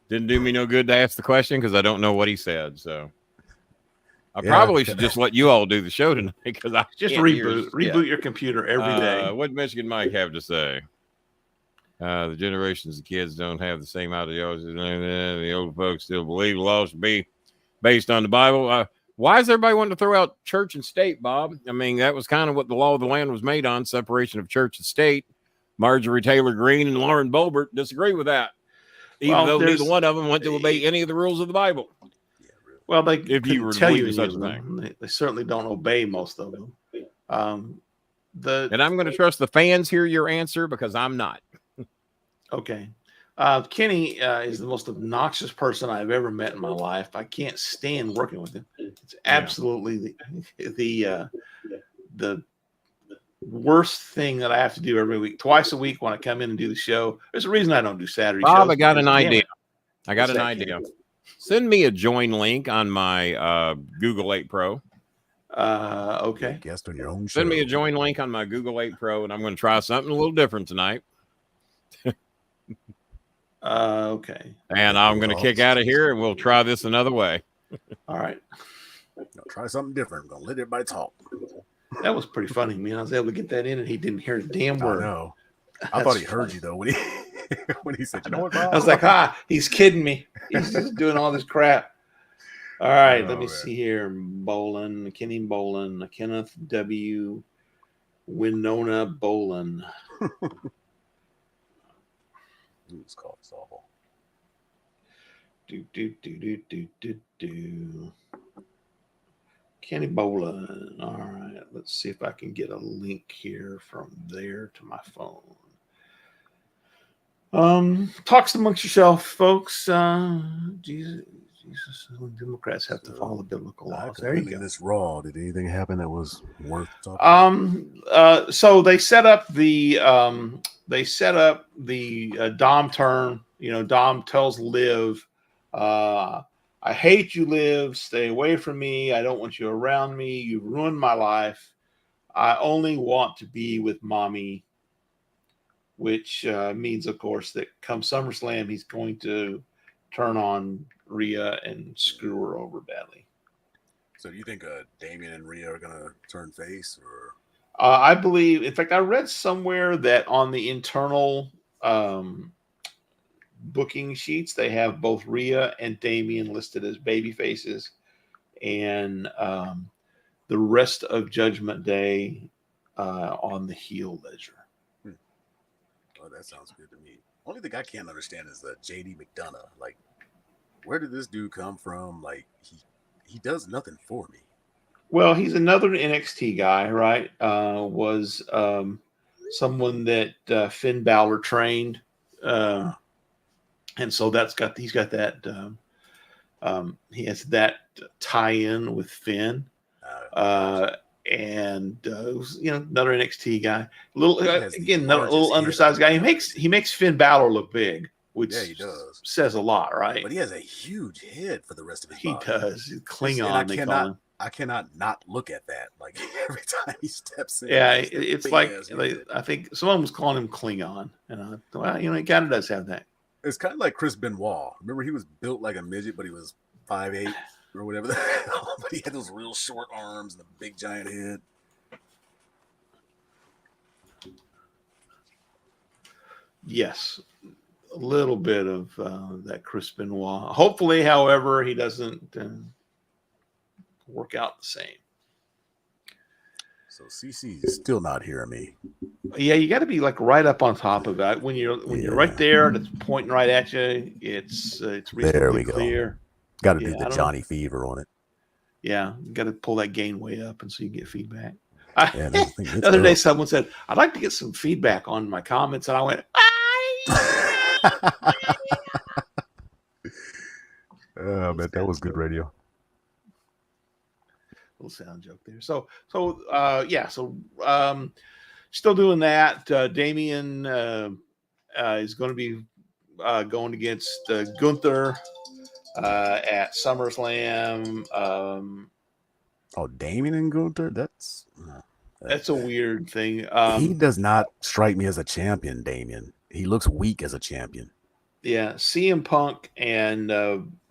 Didn't do me no good to ask the question because I don't know what he said. So I probably should just let you all do the show tonight because I just can't reboot your computer every day. What did Michigan Mike have to say? The generations of kids don't have the same ideology. The old folks still believe the law should be based on the Bible. Why is everybody wanting to throw out church and state, Bob? I mean, that was kind of what the law of the land was made on, separation of church and state. Marjorie Taylor Greene and Lauren Boebert disagree with that, even though neither one of them went to obey any of the rules of the Bible. Well, they if you were to tell believe you such a thing. They certainly don't obey most of them. And I'm going to trust the fans hear your answer because I'm not. Okay. Kenny is the most obnoxious person I've ever met in my life. I can't stand working with him. It's absolutely the worst thing that I have to do every week, twice a week when I come in and do the show. There's a reason I don't do Saturday shows. Bob, I got an idea. Send me a join link on my Google 8 Pro. Okay. Guest on your own show. Send me a join link on my Google 8 Pro, and I'm going to try something a little different tonight. Okay. And I'm going to kick out of here, and we'll try this another way. All right. Try something different. I'm going to let everybody talk. That was pretty funny, man. I was able to get that in, and he didn't hear a damn word. No, I thought he heard you though when he said, "You know what, Bob?" I was like, he's kidding me. He's just doing all this crap. All right, let me see here. Bolin, Kenny Bolin, Kenneth W. Winona Bolin. It's called softball. Do. Kenny Bolin. All right, let's see if I can get a link here from there to my phone. Talks amongst yourself, folks. Jesus, Democrats have to follow biblical laws. There you go. This Raw. Did anything happen that was worth talking about? So they set up the Dom turn. You know, Dom tells Liv, I hate you, Liv. Stay away from me. I don't want you around me. You've ruined my life. I only want to be with mommy, which means, of course, that come SummerSlam, he's going to turn on Rhea and screw her over badly. So do you think Damian and Rhea are going to turn face? Or I believe, in fact, I read somewhere that on the internal booking sheets, they have both Rhea and Damian listed as baby faces, and the rest of Judgment Day on the heel ledger. Oh, that sounds good to me. Only thing I can't understand is the JD McDonough. Like, where did this dude come from? Like, he does nothing for me. Well, he's another NXT guy, right? Was someone that Finn Balor trained. And so he's got that he has that tie-in with Finn. And another NXT guy, another undersized guy. He makes Finn Balor look big, which he does. Says a lot, right? But he has a huge head for the rest of his body. He does. Klingon, they call him. I cannot not look at that. Like every time he steps in. Yeah, it's like I think someone was calling him Klingon, and he kind of does have that. It's kind of like Chris Benoit. Remember, he was built like a midget, but he was 5'8" or whatever. But he had those real short arms and a big giant head. Yes, a little bit of that Chris Benoit. Hopefully, however, he doesn't work out the same. So CC is still not hearing me. Yeah, you got to be like right up on top of it. When you're right there and it's pointing right at you, it's reasonably there we clear. Go. Got to do the Johnny Fever on it. Yeah, got to pull that gain way up and so you can get feedback. The other day, someone said, "I'd like to get some feedback on my comments," and I went, "I bet that was good radio." Little sound joke there. So still doing that. Damian is going to be going against Gunther at SummerSlam. Damian and Gunther? That's a weird thing. He does not strike me as a champion, Damian. He looks weak as a champion. Yeah, CM Punk and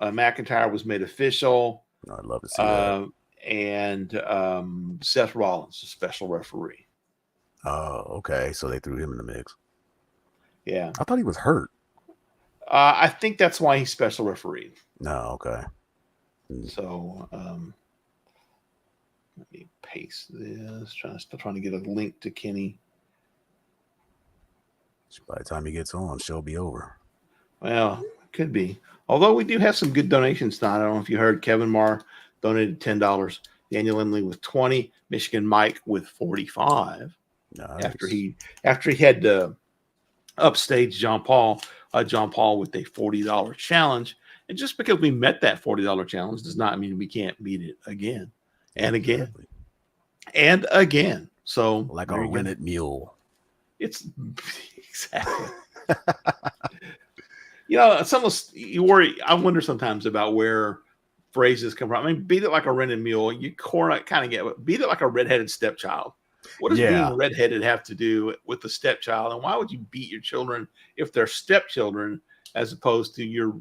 McIntyre was made official. I'd love to see that. And Seth Rollins, a special referee. Oh, okay. So they threw him in the mix. Yeah. I thought he was hurt. I think that's why he's special referee. No, okay. So let me paste this. Still trying to get a link to Kenny. By the time he gets on, show'll be over. Well, could be. Although we do have some good donations tonight. I don't know if you heard. Kevin Marr donated $10. Daniel Emily with 20. Michigan Mike with 45. Nice. After he had to upstage John Paul with a $40 challenge. And just because we met that $40 challenge does not mean we can't meet it again and again and again. So like a rented mule. It's exactly. You worry. I wonder sometimes about where phrases come from. I mean, beat it like a rented mule. You kind of get it. Beat it like a redheaded stepchild. What does being redheaded have to do with the stepchild? And why would you beat your children if they're stepchildren as opposed to your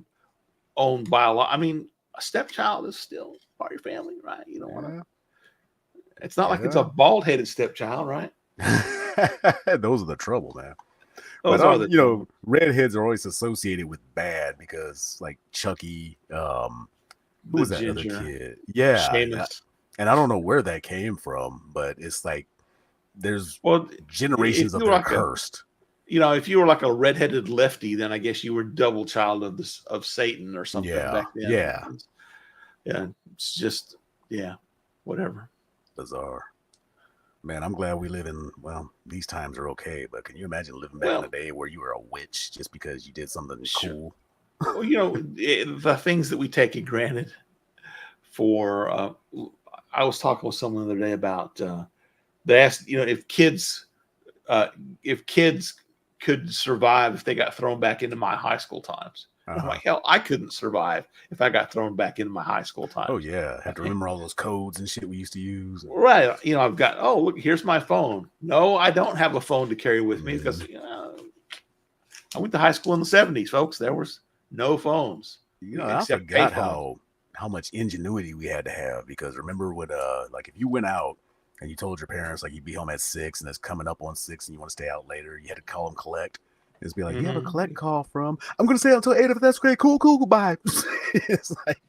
own biological? I mean, a stepchild is still part of your family, right? You don't want to. It's not like it's a bald-headed stepchild, right? Those are the trouble, man. But redheads are always associated with bad because, like Chucky, who was that other kid? Yeah, and I don't know where that came from, but it's like there's generations of them cursed. If you were like a redheaded lefty, then I guess you were double child of Satan or something back then. Yeah, it's just whatever. Bizarre. Man, I'm glad we live in, these times are okay, but can you imagine living back in the day where you were a witch just because you did something cool? Well, the things that we take it granted for, I was talking with someone the other day about, they asked, if kids could survive if they got thrown back into my high school times. I'm like, hell, I couldn't survive if I got thrown back into my high school time. Oh, yeah. Have to remember all those codes and shit we used to use. Right. I've got, look, here's my phone. No, I don't have a phone to carry with me because I went to high school in the 70s, folks. There was no phones. I forgot how much ingenuity we had to have because remember when, like, if you went out and you told your parents, like, you'd be home at 6 and it's coming up on 6 and you want to stay out later, you had to call them collect. It's be like, you have a collect call from, I'm going to stay until 8 if that's great. Cool, goodbye. It's like,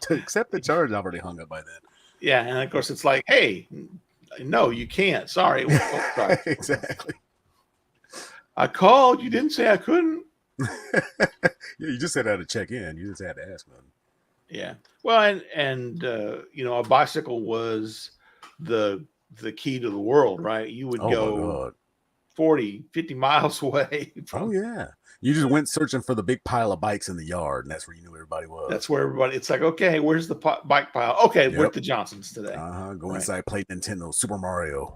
to accept the charge, I've already hung up by then. Yeah, and of course it's like, hey, no, you can't. Sorry. Sorry. Exactly. I called. You didn't say I couldn't. You just said I had to check in. You just had to ask them. Yeah. Well, and a bicycle was the key to the world, right? You would go 40, 50 miles away. Oh, yeah. You just went searching for the big pile of bikes in the yard, and that's where you knew everybody was. That's where everybody, it's like, okay, where's the bike pile? Okay, we're at the Johnsons today. Go inside, play Nintendo, Super Mario.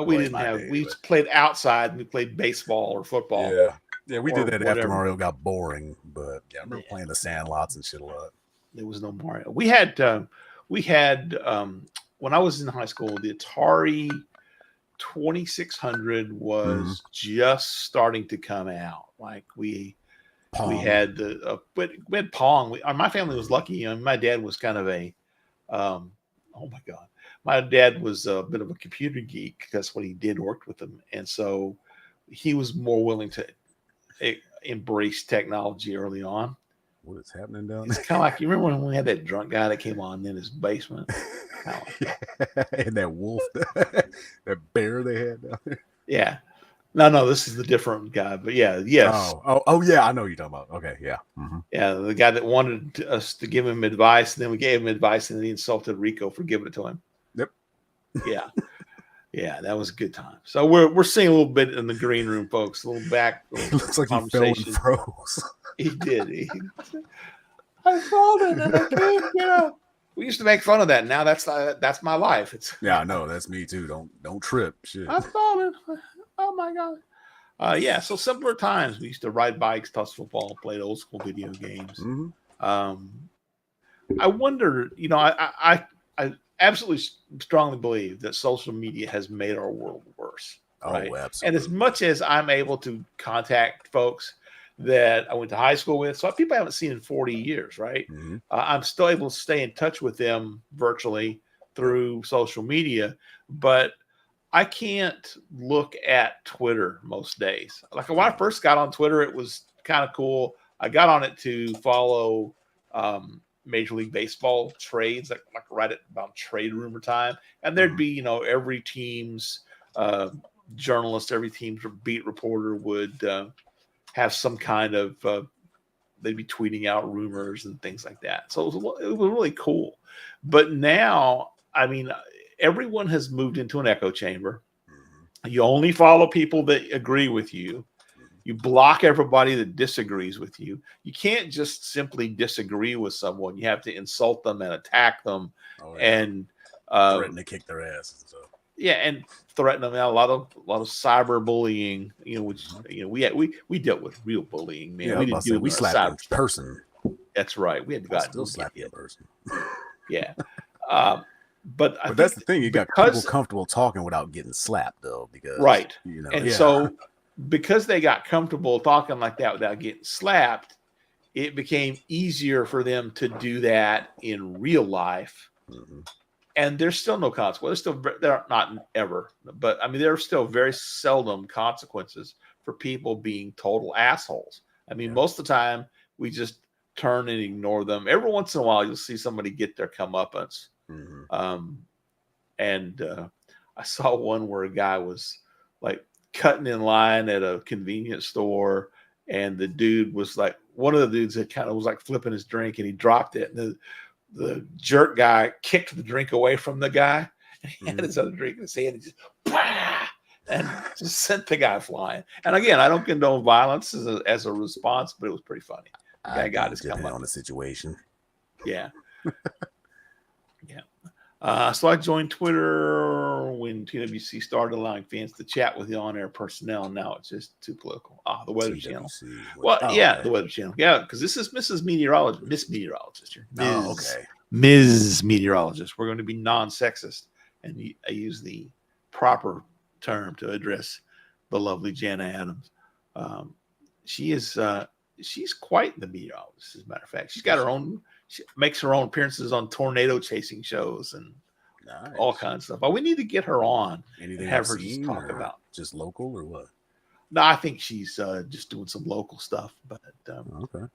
We played outside. We played baseball or football. Yeah, we did that after Mario got boring, but I remember playing the sandlots and shit a lot. There was no Mario. We had when I was in high school, the Atari 2600 was just starting to come out. Like we had we had Pong. My family was lucky. My dad was kind of a oh my god, my dad was a bit of a computer geek. That's what he did, worked with them, and so he was more willing to embrace technology early on. What is happening down there? It's kind of like, you remember when we had that drunk guy that came on in his basement? And that wolf, that bear they had down there. Yeah. No, this is the different guy. But yes. Oh, yeah, I know what you're talking about. Okay, yeah. Mm-hmm. Yeah, the guy that wanted us to give him advice, and then we gave him advice, and then he insulted Rico for giving it to him. Yep. Yeah. Yeah, that was a good time. So we're seeing a little bit in the green room, folks. A little back. It looks like he fell and froze. He did. I fallen and I can't get up. We used to make fun of that. Now that's my life. I know that's me too. Don't trip. Shit. I'm falling. Oh my god. So simpler times. We used to ride bikes, toss football, play old school video games. Mm-hmm. I wonder. I absolutely strongly believe that social media has made our world worse. Right? Oh, absolutely. And as much as I'm able to contact folks, that I went to high school with. So people I haven't seen in 40 years, right? Mm-hmm. I'm still able to stay in touch with them virtually through social media, but I can't look at Twitter most days. Like when I first got on Twitter, it was kind of cool. I got on it to follow Major League Baseball trades, like right at about trade rumor time. And there'd be, every team's journalist, every team's beat reporter would have some kind of, they'd be tweeting out rumors and things like that. So it was really cool. But now, I mean, everyone has moved into an echo chamber. You only follow people that agree with you. You block everybody that disagrees with you. You can't just simply disagree with someone. You have to insult them and attack them and threaten to kick their asses and stuff. Yeah, and threaten them. A lot of cyber bullying. Which we dealt with real bullying, man. Yeah, we slapped in person. That's right. We had to go out still slap in person. Yeah. But that's the thing. You got people comfortable talking without getting slapped, though, because so because they got comfortable talking like that without getting slapped, it became easier for them to do that in real life. Mm-hmm. And there's still no consequence. There are not ever, but I mean, there are still very seldom consequences for people being total assholes. I mean, most of the time we just turn and ignore them. Every once in a while, you'll see somebody get their comeuppance. Mm-hmm. I saw one where a guy was like cutting in line at a convenience store, and the dude was like, one of the dudes that kind of was like flipping his drink, and he dropped it, and the jerk guy kicked the drink away from the guy, and he had his other drink in his hand, and just sent the guy flying. And again, I don't condone violence as a response, but it was pretty funny. The guy got his come on the situation. Yeah. Yeah. So I joined Twitter when TWC started allowing fans to chat with the on-air personnel. Now it's just too political. The Weather Channel. The Weather Channel. Yeah, because this is Miss Meteorologist here. Ms. Meteorologist. We're going to be non-sexist, and I use the proper term to address the lovely Jana Adams. She's quite the meteorologist, as a matter of fact. She's got her own. She makes her own appearances on tornado chasing shows and all kinds of stuff. But we need to get her on and have her just talk about just local or what? No, I think she's just doing some local stuff, but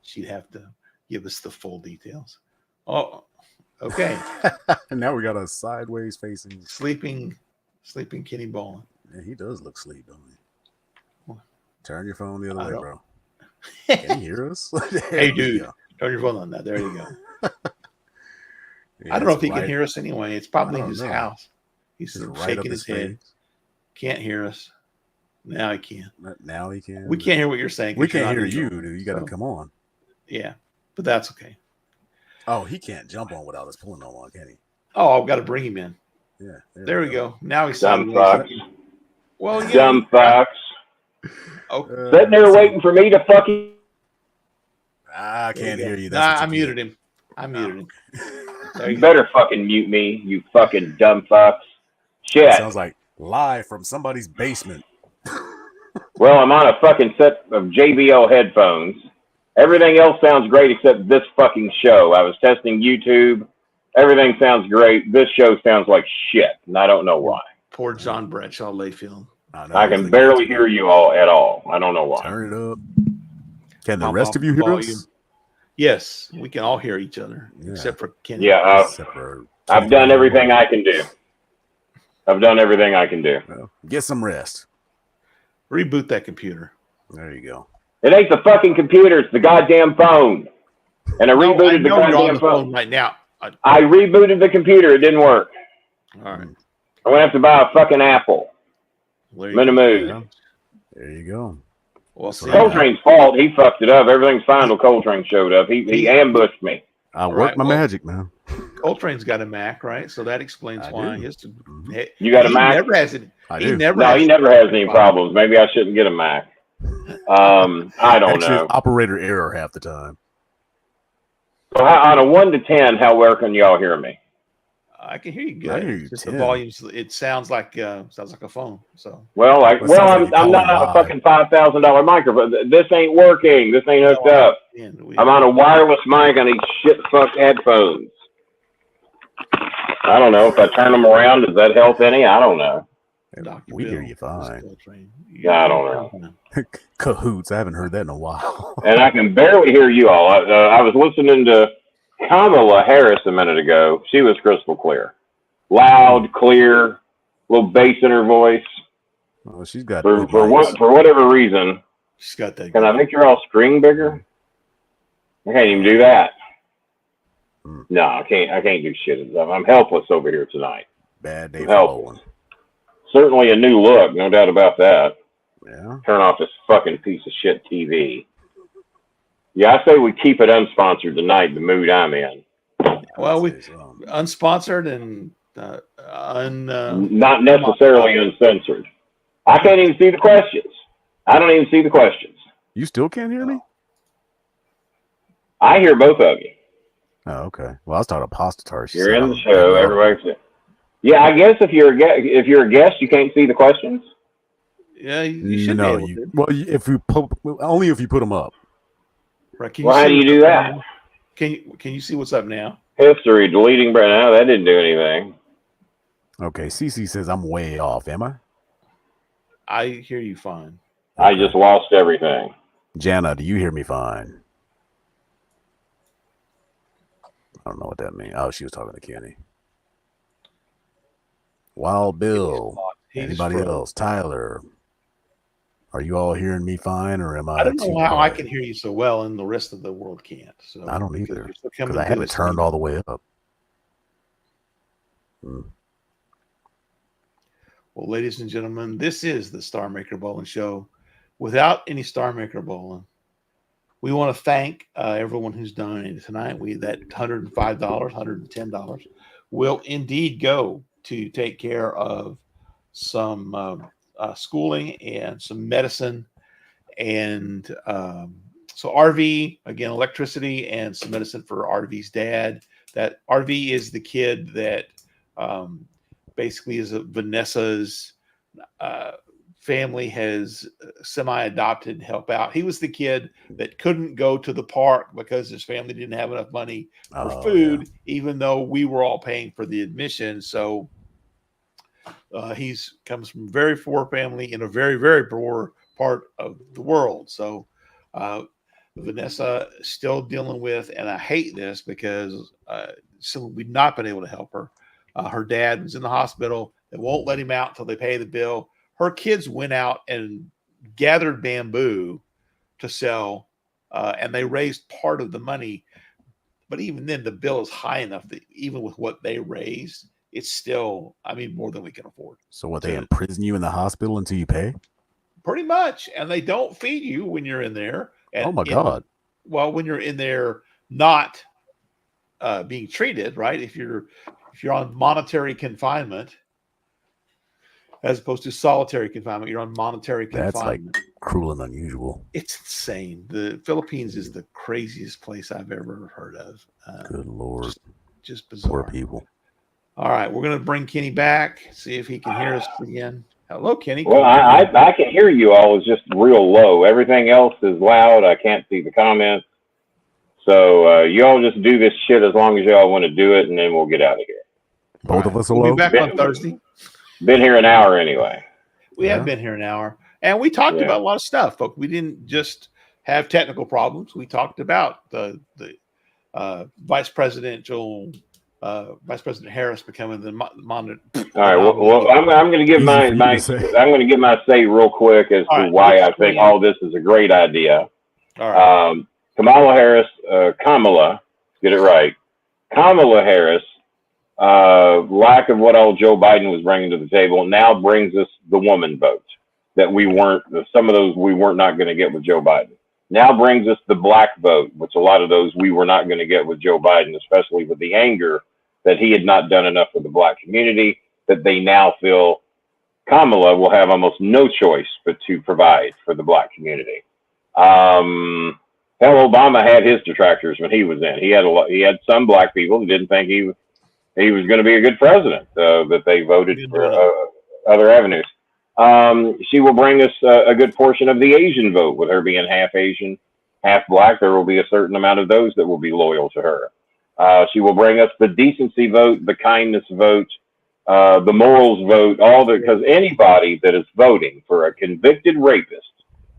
she'd have to give us the full details. Oh, okay. And now we got a sideways facing sleeping Kenny Bolin. Yeah, he does look asleep, don't he? Turn your phone the other way, bro. Can you hear us? Hey, dude. Turn your phone on that. There you go. I don't know if he can hear us anyway. It's probably in his house. He's shaking his head. Can't hear us. Now he can. Now he can. We can't hear what you're saying. We can't hear you, dude. You got to come on. Yeah, but that's okay. Oh, he can't jump on without us pulling on, can he? Oh, I've got to bring him in. Yeah. There we go. Now he's dumb fucks. Well, yeah. Dumb fucks. Okay. Sitting there waiting for me to fucking. I can't hear you. I muted him. You better fucking mute me, you fucking dumb fucks. Shit. Sounds like live from somebody's basement. Well, I'm on a fucking set of JBL headphones. Everything else sounds great except this fucking show. I was testing YouTube. Everything sounds great. This show sounds like shit, and I don't know why. Poor John Bradshaw Layfield. I can barely hear you all at all. I don't know why. Turn it up. Can the rest of you hear us? Yes, we can all hear each other, except for Kenny. Yeah, I've done everything I can do. Well, get some rest. Reboot that computer. There you go. It ain't the fucking computer. It's the goddamn phone. And I rebooted the goddamn phone right now. I rebooted the computer. It didn't work. All right. I'm going to have to buy a fucking Apple. I'm in a mood. There you go. Well, Coltrane's fault. He fucked it up. Everything's fine till Coltrane showed up. He ambushed me. I worked my magic, man. Coltrane's got a Mac, right? So that explains why. You got a Mac? Never has it. He never has any problems. Maybe I shouldn't get a Mac. I don't know. Operator error half the time. So on a 1 to 10, how well can y'all hear me? I can hear you good. I hear you, Just Tim. the volumes. It sounds like a phone. So Well, Well, it sounds like you're I'm not calling on a live. fucking $5,000 microphone. This ain't working. This ain't hooked up. I'm on a wireless mic on these shit fuck headphones. I don't know if I turn them around. Does that help any? I don't know. Dr. We hear Bill you fine. is trained. Yeah, I don't know. Cahoots. I haven't heard that in a while. And I can barely hear you all. I was listening to Kamala Harris a minute ago. She was crystal clear, loud, clear, little bass in her voice. Oh, she's got For good mics. for whatever reason, She's got that. can I make your all screen bigger? I can't even do that. No, I can't do shit. I'm helpless over here tonight. Bad day I'm for helpless. bowling. Certainly a new look, no doubt about that. Yeah. Turn off this fucking piece of shit TV. Yeah, I say we keep it unsponsored tonight, the mood I'm in. Well, we I'd say so. unsponsored and Not necessarily uncensored. I can't even see the questions. I don't even see the questions. You still can't hear me? I hear both of you. Oh, okay. Well, I was talking apostate. You're in the show. Everybody's. Yeah, I guess if you're a guest, you can't see the questions. Yeah, you should No, be able you. to. Well, if you only if you put them up. Right, Well, how do you do that? Can you see what's up now? History, deleting, but no, that didn't do anything. Okay, CC says I'm way off. Am I? I hear you fine. I just lost everything. Jana, do you hear me fine? I don't know what that means. Oh, she was talking to Kenny. Wild Bill. Anybody else? Tyler. Are you all hearing me fine, or am I? I don't know too how I quiet? can hear you so well, and the rest of the world can't. So I don't either, you're still coming because I to have it us. turned all the way up. Hmm. Well, ladies and gentlemen, this is the Star Maker Bowling Show. Without any Star Maker Bowling, we want to thank everyone who's donated tonight. That $105, $110 will indeed go to take care of some schooling and some medicine, and so RV, again, electricity and some medicine for RV's dad. That RV is the kid that basically is Vanessa's family has semi-adopted and help out. He was the kid that couldn't go to the park because his family didn't have enough money for food, even though we were all paying for the admission. So he's comes from a very poor family in a very, very poor part of the world. So Vanessa is still dealing with, and I hate this because so we've not been able to help her. Her dad was in the hospital. They won't let him out until they pay the bill. Her kids went out and gathered bamboo to sell, and they raised part of the money. But even then, the bill is high enough that even with what they raised, it's still, more than we can afford. So what, they imprison you in the hospital until you pay? Pretty much. And they don't feed you when you're in there. And Oh my God. Well, when you're in there not being treated, right? If you're on monetary confinement, as opposed to solitary confinement, you're on monetary confinement. That's like cruel and unusual. It's insane. The Philippines is the craziest place I've ever heard of. Good Lord. Just bizarre. Poor people. All right, we're going to bring Kenny back, see if he can hear us again. Hello, Kenny. Well, I can hear you all. It's just real low. Everything else is loud. I can't see the comments. So you all just do this shit as long as y'all want to do it, and then we'll get out of here. Both of us We'll alone? be back on Thursday. Been here an hour anyway. We have been here an hour, and we talked about a lot of stuff, folks. We didn't just have technical problems. We talked about the Vice President Harris becoming the monitor. All right. Well, I'm going to give my say real quick as to why I think all this is a great idea. All right. Kamala Harris, get it right. Kamala Harris, lack of what old Joe Biden was bringing to the table now brings us the woman vote that some of those we weren't not going to get with Joe Biden. Now brings us the black vote, which a lot of those we were not going to get with Joe Biden, especially with the anger that he had not done enough for the black community, that they now feel Kamala will have almost no choice but to provide for the black community. Hell, Obama had his detractors when he was in. He had some black people that didn't think he he was going to be a good president, that they voted for other avenues. She will bring us a good portion of the Asian vote, with her being half Asian, half black. There will be a certain amount of those that will be loyal to her. She will bring us the decency vote, the kindness vote, the morals vote, because anybody that is voting for a convicted rapist,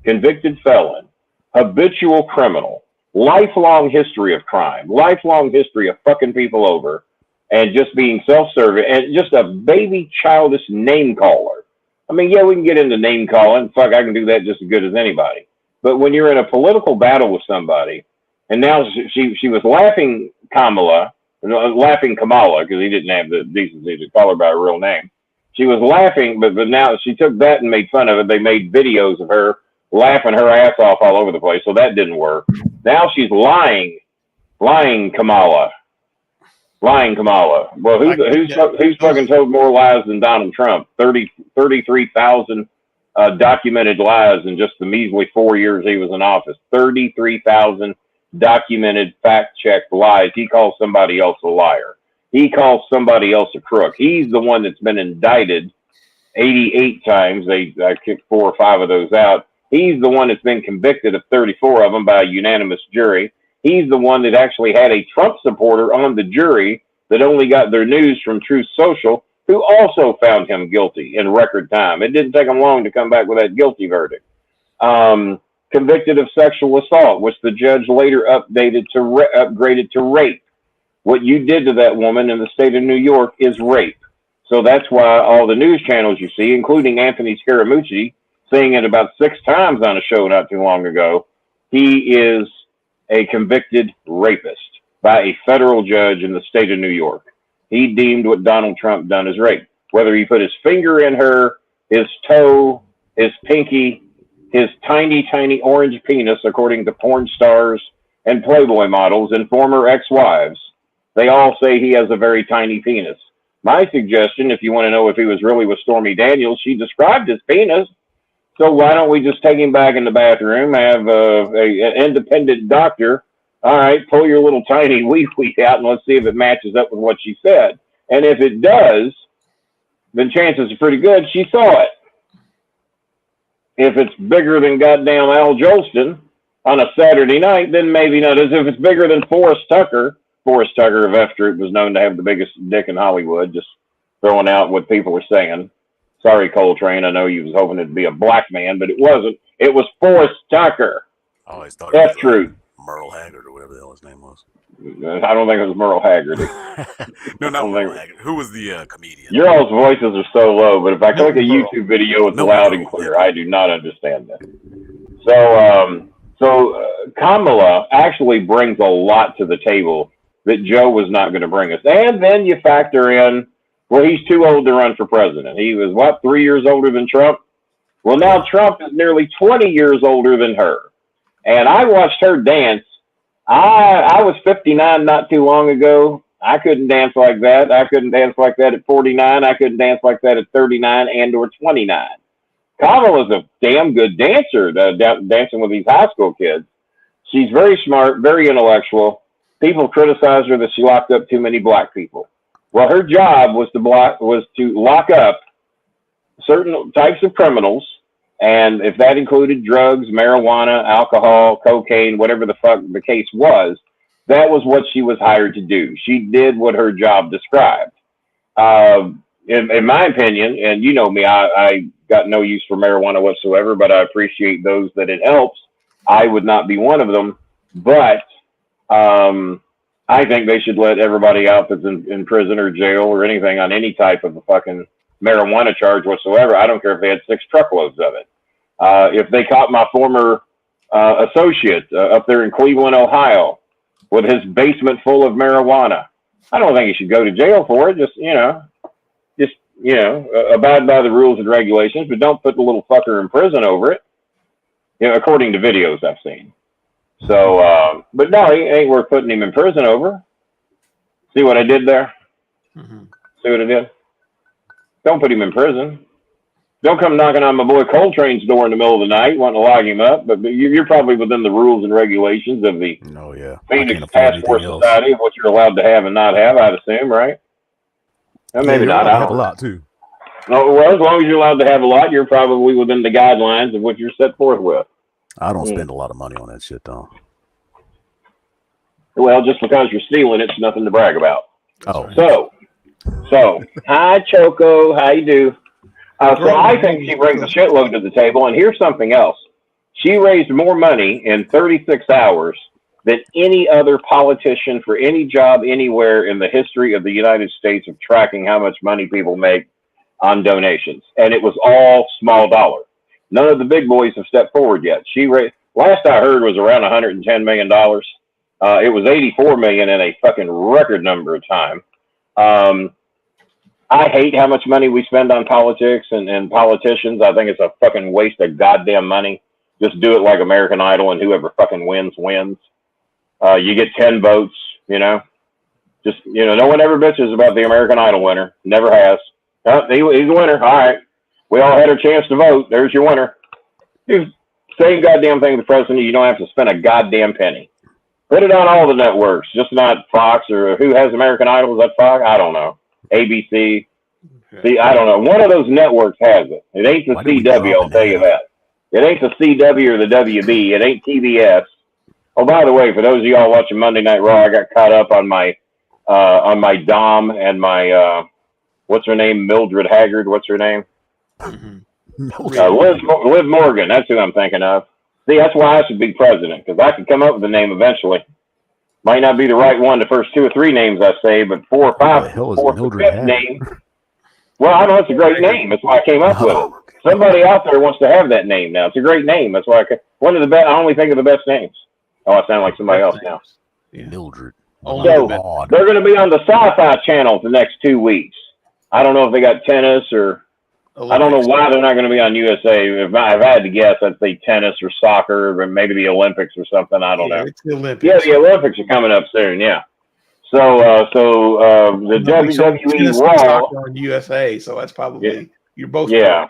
convicted felon, habitual criminal, lifelong history of crime, lifelong history of fucking people over, and just being self-serving, and just a baby childish name caller. I mean, yeah, we can get into name calling. Fuck, I can do that just as good as anybody. But when you're in a political battle with somebody, and now she was laughing Kamala, because he didn't have the decency to call her by her real name. She was laughing, but now she took that and made fun of it. They made videos of her laughing her ass off all over the place, so that didn't work. Now she's lying Kamala. Well, who's fucking told more lies than Donald Trump? 33,000 documented lies in just the measly 4 years he was in office. 33,000 documented, fact-checked lies. He calls somebody else a liar. He calls somebody else a crook. He's the one that's been indicted 88 times. I kicked 4 or 5 of those out. He's the one that's been convicted of 34 of them by a unanimous jury. He's the one that actually had a Trump supporter on the jury that only got their news from Truth Social, who also found him guilty in record time. It didn't take him long to come back with that guilty verdict. Convicted of sexual assault, which the judge later upgraded to rape. What you did to that woman in the state of New York is rape. So that's why all the news channels you see, including Anthony Scaramucci, saying it about 6 times on a show not too long ago, he is a convicted rapist by a federal judge in the state of New York. He deemed what Donald Trump done as rape. Whether he put his finger in her, his toe, his pinky, his tiny, tiny orange penis, according to porn stars and Playboy models and former ex-wives, they all say he has a very tiny penis. My suggestion, if you want to know if he was really with Stormy Daniels, she described his penis. So why don't we just take him back in the bathroom, have an independent doctor, all right, pull your little tiny wee-wee out and let's see if it matches up with what she said. And if it does, then chances are pretty good she saw it. If it's bigger than goddamn Al Jolston on a Saturday night, then maybe not. As if it's bigger than Forrest Tucker of F Troop was known to have the biggest dick in Hollywood, just throwing out what people are saying. Sorry, Coltrane. I know you was hoping it'd be a black man, but it wasn't. It was Forrest Tucker. I always thought it was F-Troop. Merle Haggard or whatever the hell his name was. I don't think it was Merle Haggard. No, not Merle Haggard. Who was the comedian? Your all's voices are so low, but if I click a YouTube video, it's loud and clear. I do not understand that. So Kamala actually brings a lot to the table that Joe was not going to bring us. And then you factor in, well, he's too old to run for president. He was, 3 years older than Trump? Well, now Trump is nearly 20 years older than her. And I watched her dance. I was 59 not too long ago. I couldn't dance like that. I couldn't dance like that at 49. I couldn't dance like that at 39 and or 29. Kamala's a damn good dancer, dancing with these high school kids. She's very smart, very intellectual. People criticize her that she locked up too many black people. Well, her job was to lock up certain types of criminals, and if that included drugs, marijuana, alcohol, cocaine, whatever the fuck the case was, that was what she was hired to do. She did what her job described. In my opinion, and you know me, I got no use for marijuana whatsoever, but I appreciate those that it helps. I would not be one of them, but I think they should let everybody out that's in prison or jail or anything on any type of a fucking marijuana charge whatsoever. I don't care if they had 6 truckloads of it. If they caught my former associate up there in Cleveland, Ohio, with his basement full of marijuana, I don't think he should go to jail for it. Just abide by the rules and regulations, but don't put the little fucker in prison over it. According to videos I've seen. So, but no, he ain't worth putting him in prison over. See what I did there? Mm-hmm. See what I did? Don't put him in prison. Don't come knocking on my boy Coltrane's door in the middle of the night wanting to lock him up. But you're probably within the rules and regulations of the Phoenix Task Force Society of what you're allowed to have and not have, I'd assume, right? Maybe you're not. allowed to I have a don't lot too. know. Well, as long as you're allowed to have a lot, you're probably within the guidelines of what you're set forth with. I don't spend a lot of money on that shit though. Well, just because you're stealing, it's nothing to brag about. Oh, So, hi, Choco. How you do? So I think she brings a shitload to the table. And here's something else. She raised more money in 36 hours than any other politician for any job anywhere in the history of the United States of tracking how much money people make on donations. And it was all small dollar. None of the big boys have stepped forward yet. She raised, last I heard was around $110 million. It was 84 million in a fucking record number of time. I hate how much money we spend on politics and politicians. I think it's a fucking waste of goddamn money. Just do it like American Idol, and whoever fucking wins, wins. You get 10 votes, you know. Just, you know, no one ever bitches about the American Idol winner. Never has. Oh, he's the winner. All right. We all had our chance to vote. There's your winner. Same goddamn thing with the president. You don't have to spend a goddamn penny. Put it on all the networks, just not Fox or who has American Idol. Is that Fox? I don't know. ABC. See, I don't know. One of those networks has it. It ain't the CW, I'll tell you that. It ain't the CW or the WB. It ain't TBS. Oh, by the way, for those of y'all watching Monday Night Raw, I got caught up on my Dom and my what's her name? Mildred Haggard. What's her name? Liv Morgan. That's who I'm thinking of. See, that's why I should be president, because I could come up with a name eventually. Might not be the right one the first 2 or 3 names I say, but 4 or 5, fourth or fifth name. Well, I know it's a great name. That's why I came up with it. Somebody out there wants to have that name now. It's a great name. That's why one of the best. I only think of the best names. Oh, I sound like somebody else now. Mildred. So they're going to be on the Sci-Fi Channel the next 2 weeks. I don't know if they got tennis or Olympics. I don't know why they're not going to be on USA. If I had to guess, I'd say tennis or soccer or maybe the Olympics or something. I don't know. It's the Olympics. Yeah, the Olympics are coming up soon. Yeah. So the WWE Raw on USA. So that's probably you're both. Yeah,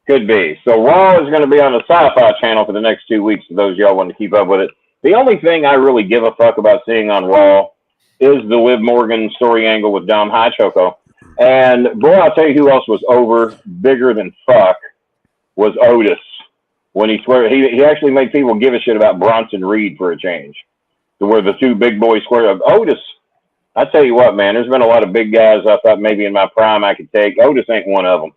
could be. So Raw is going to be on the Sci-Fi Channel for the next 2 weeks. For those of y'all want to keep up with it. The only thing I really give a fuck about seeing on Raw is the Liv Morgan story angle with Dom Choco. And boy, I'll tell you who else was over bigger than fuck was Otis. When he actually made people give a shit about Bronson Reed for a change. To where the 2 big boys squared up. Otis, I tell you what, man, there's been a lot of big guys I thought maybe in my prime I could take. Otis ain't one of them.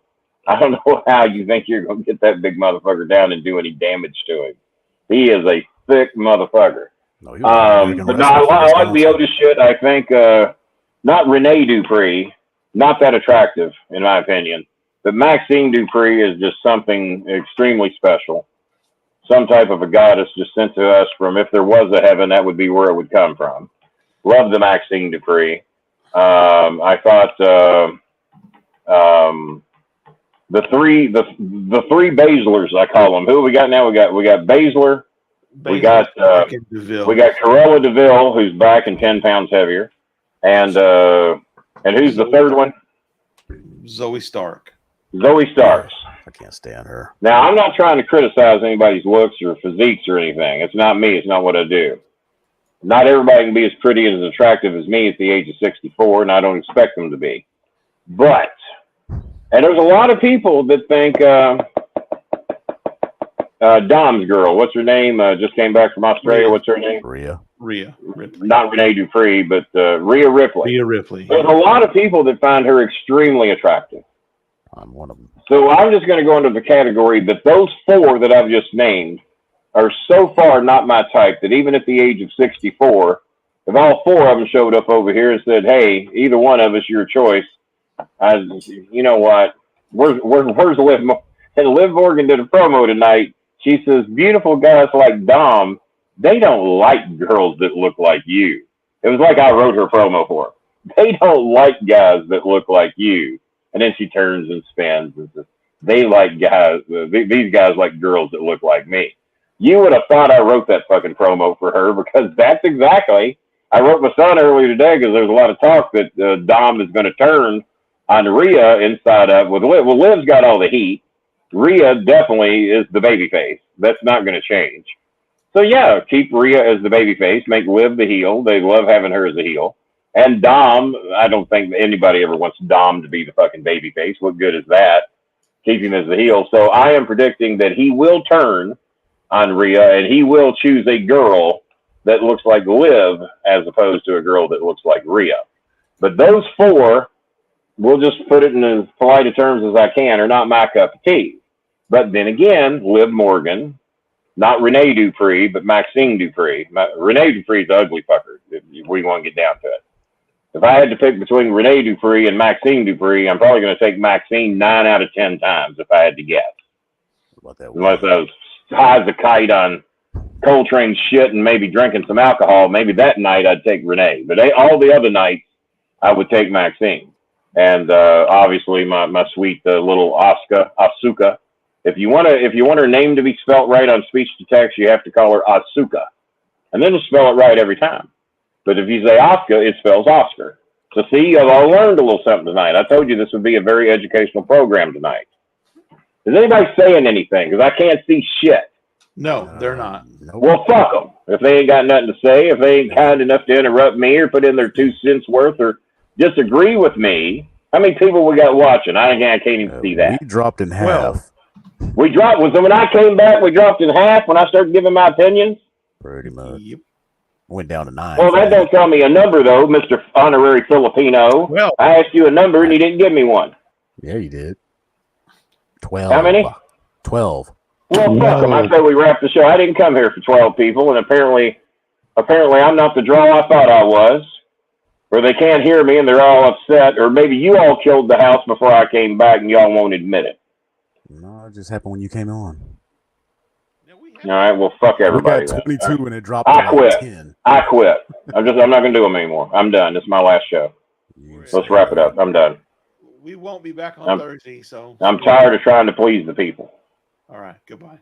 I don't know how you think you're going to get that big motherfucker down and do any damage to him. He is a thick motherfucker. No, but no, I like the Otis shit. I think not Renee Dupree, not that attractive in my opinion, but Maxine Dupree is just something extremely special. Some type of a goddess just sent to us from, if there was a heaven, that would be where it would come from. Love the Maxine Dupree. I thought the three Baszlers, I call them. Who we got now? We got Baszler. We got Cruella DeVille, who's back and 10 pounds heavier, and who's the third one? Zoe Stark. Zoe Starks. I can't stand her. Now, I'm not trying to criticize anybody's looks or physiques or anything. It's not me. It's not what I do. Not everybody can be as pretty and as attractive as me at the age of 64, and I don't expect them to be. But, and there's a lot of people that think Dom's girl, what's her name? Just came back from Australia. What's her name? Rhea Ripley. Not Renee Dupree, but Rhea Ripley. Rhea Ripley. There's a lot of people that find her extremely attractive. I'm one of them. So I'm just going to go into the category that those 4 that I've just named are so far not my type that even at the age of 64, if all 4 of them showed up over here and said, hey, either one of us, your choice, you know what? Where's Liv? And Liv Morgan did a promo tonight. She says, beautiful guys like Dom, they don't like girls that look like you. It was like I wrote her promo for her. They don't like guys that look like you. And then she turns and spins and says, they like guys, these guys like girls that look like me. You would have thought I wrote that fucking promo for her, because that's exactly, I wrote my son earlier today because there's a lot of talk that Dom is going to turn on Rhea inside of, with Liv. Well, Liv's got all the heat. Rhea definitely is the baby face. That's not going to change. So yeah, keep Rhea as the baby face, make Liv the heel. They love having her as a heel. And Dom, I don't think anybody ever wants Dom to be the fucking babyface. What good is that? Keep him as the heel. So I am predicting that he will turn on Rhea, and he will choose a girl that looks like Liv as opposed to a girl that looks like Rhea. But those four, we'll just put it in as polite a terms as I can, are not my cup of tea. But then again, Liv Morgan, not Renee Dupree, but Maxine Dupree. Renee Dupree's the ugly fucker, if we want to get down to it. If I had to pick between Renee Dupree and Maxine Dupree, I'm probably going to take Maxine 9 out of 10 times if I had to guess. What about that? Unless I was high as a kite on Coltrane shit and maybe drinking some alcohol, maybe that night I'd take Renee. But all the other nights, I would take Maxine. And obviously my sweet little Asuka. If you want her name to be spelt right on speech to text, you have to call her Asuka, and then just spell it right every time. But if you say Oscar, it spells Oscar. So see, you've all learned a little something tonight. I told you this would be a very educational program tonight. Is anybody saying anything? Because I can't see shit. No, they're not. Nope. Well, fuck them. If they ain't got nothing to say, if they ain't kind enough to interrupt me or put in their 2 cents worth or disagree with me, how many people we got watching? I can't even see that. We dropped in half. Well, We dropped, when I came back, we dropped in half when I started giving my opinions. Pretty much. Yep. Went down to 9. Well, that don't tell me a number, though, Mr. Honorary Filipino. Well, I asked you a number, and you didn't give me one. Yeah, you did. 12. How many? 12. Well, fuck them. I say we wrap the show. I didn't come here for 12 people, and apparently I'm not the draw I thought I was. Or they can't hear me, and they're all upset. Or maybe you all killed the house before I came back, and y'all won't admit it. No, it just happened when you came on. All right, well, fuck everybody. We got 22 and it dropped I to quit. 10. I quit. I'm not going to do them anymore. I'm done. This is my last show. Let's wrap it up. I'm done. we won't be back on Thursday, so I'm tired of trying to please the people. all right, goodbye.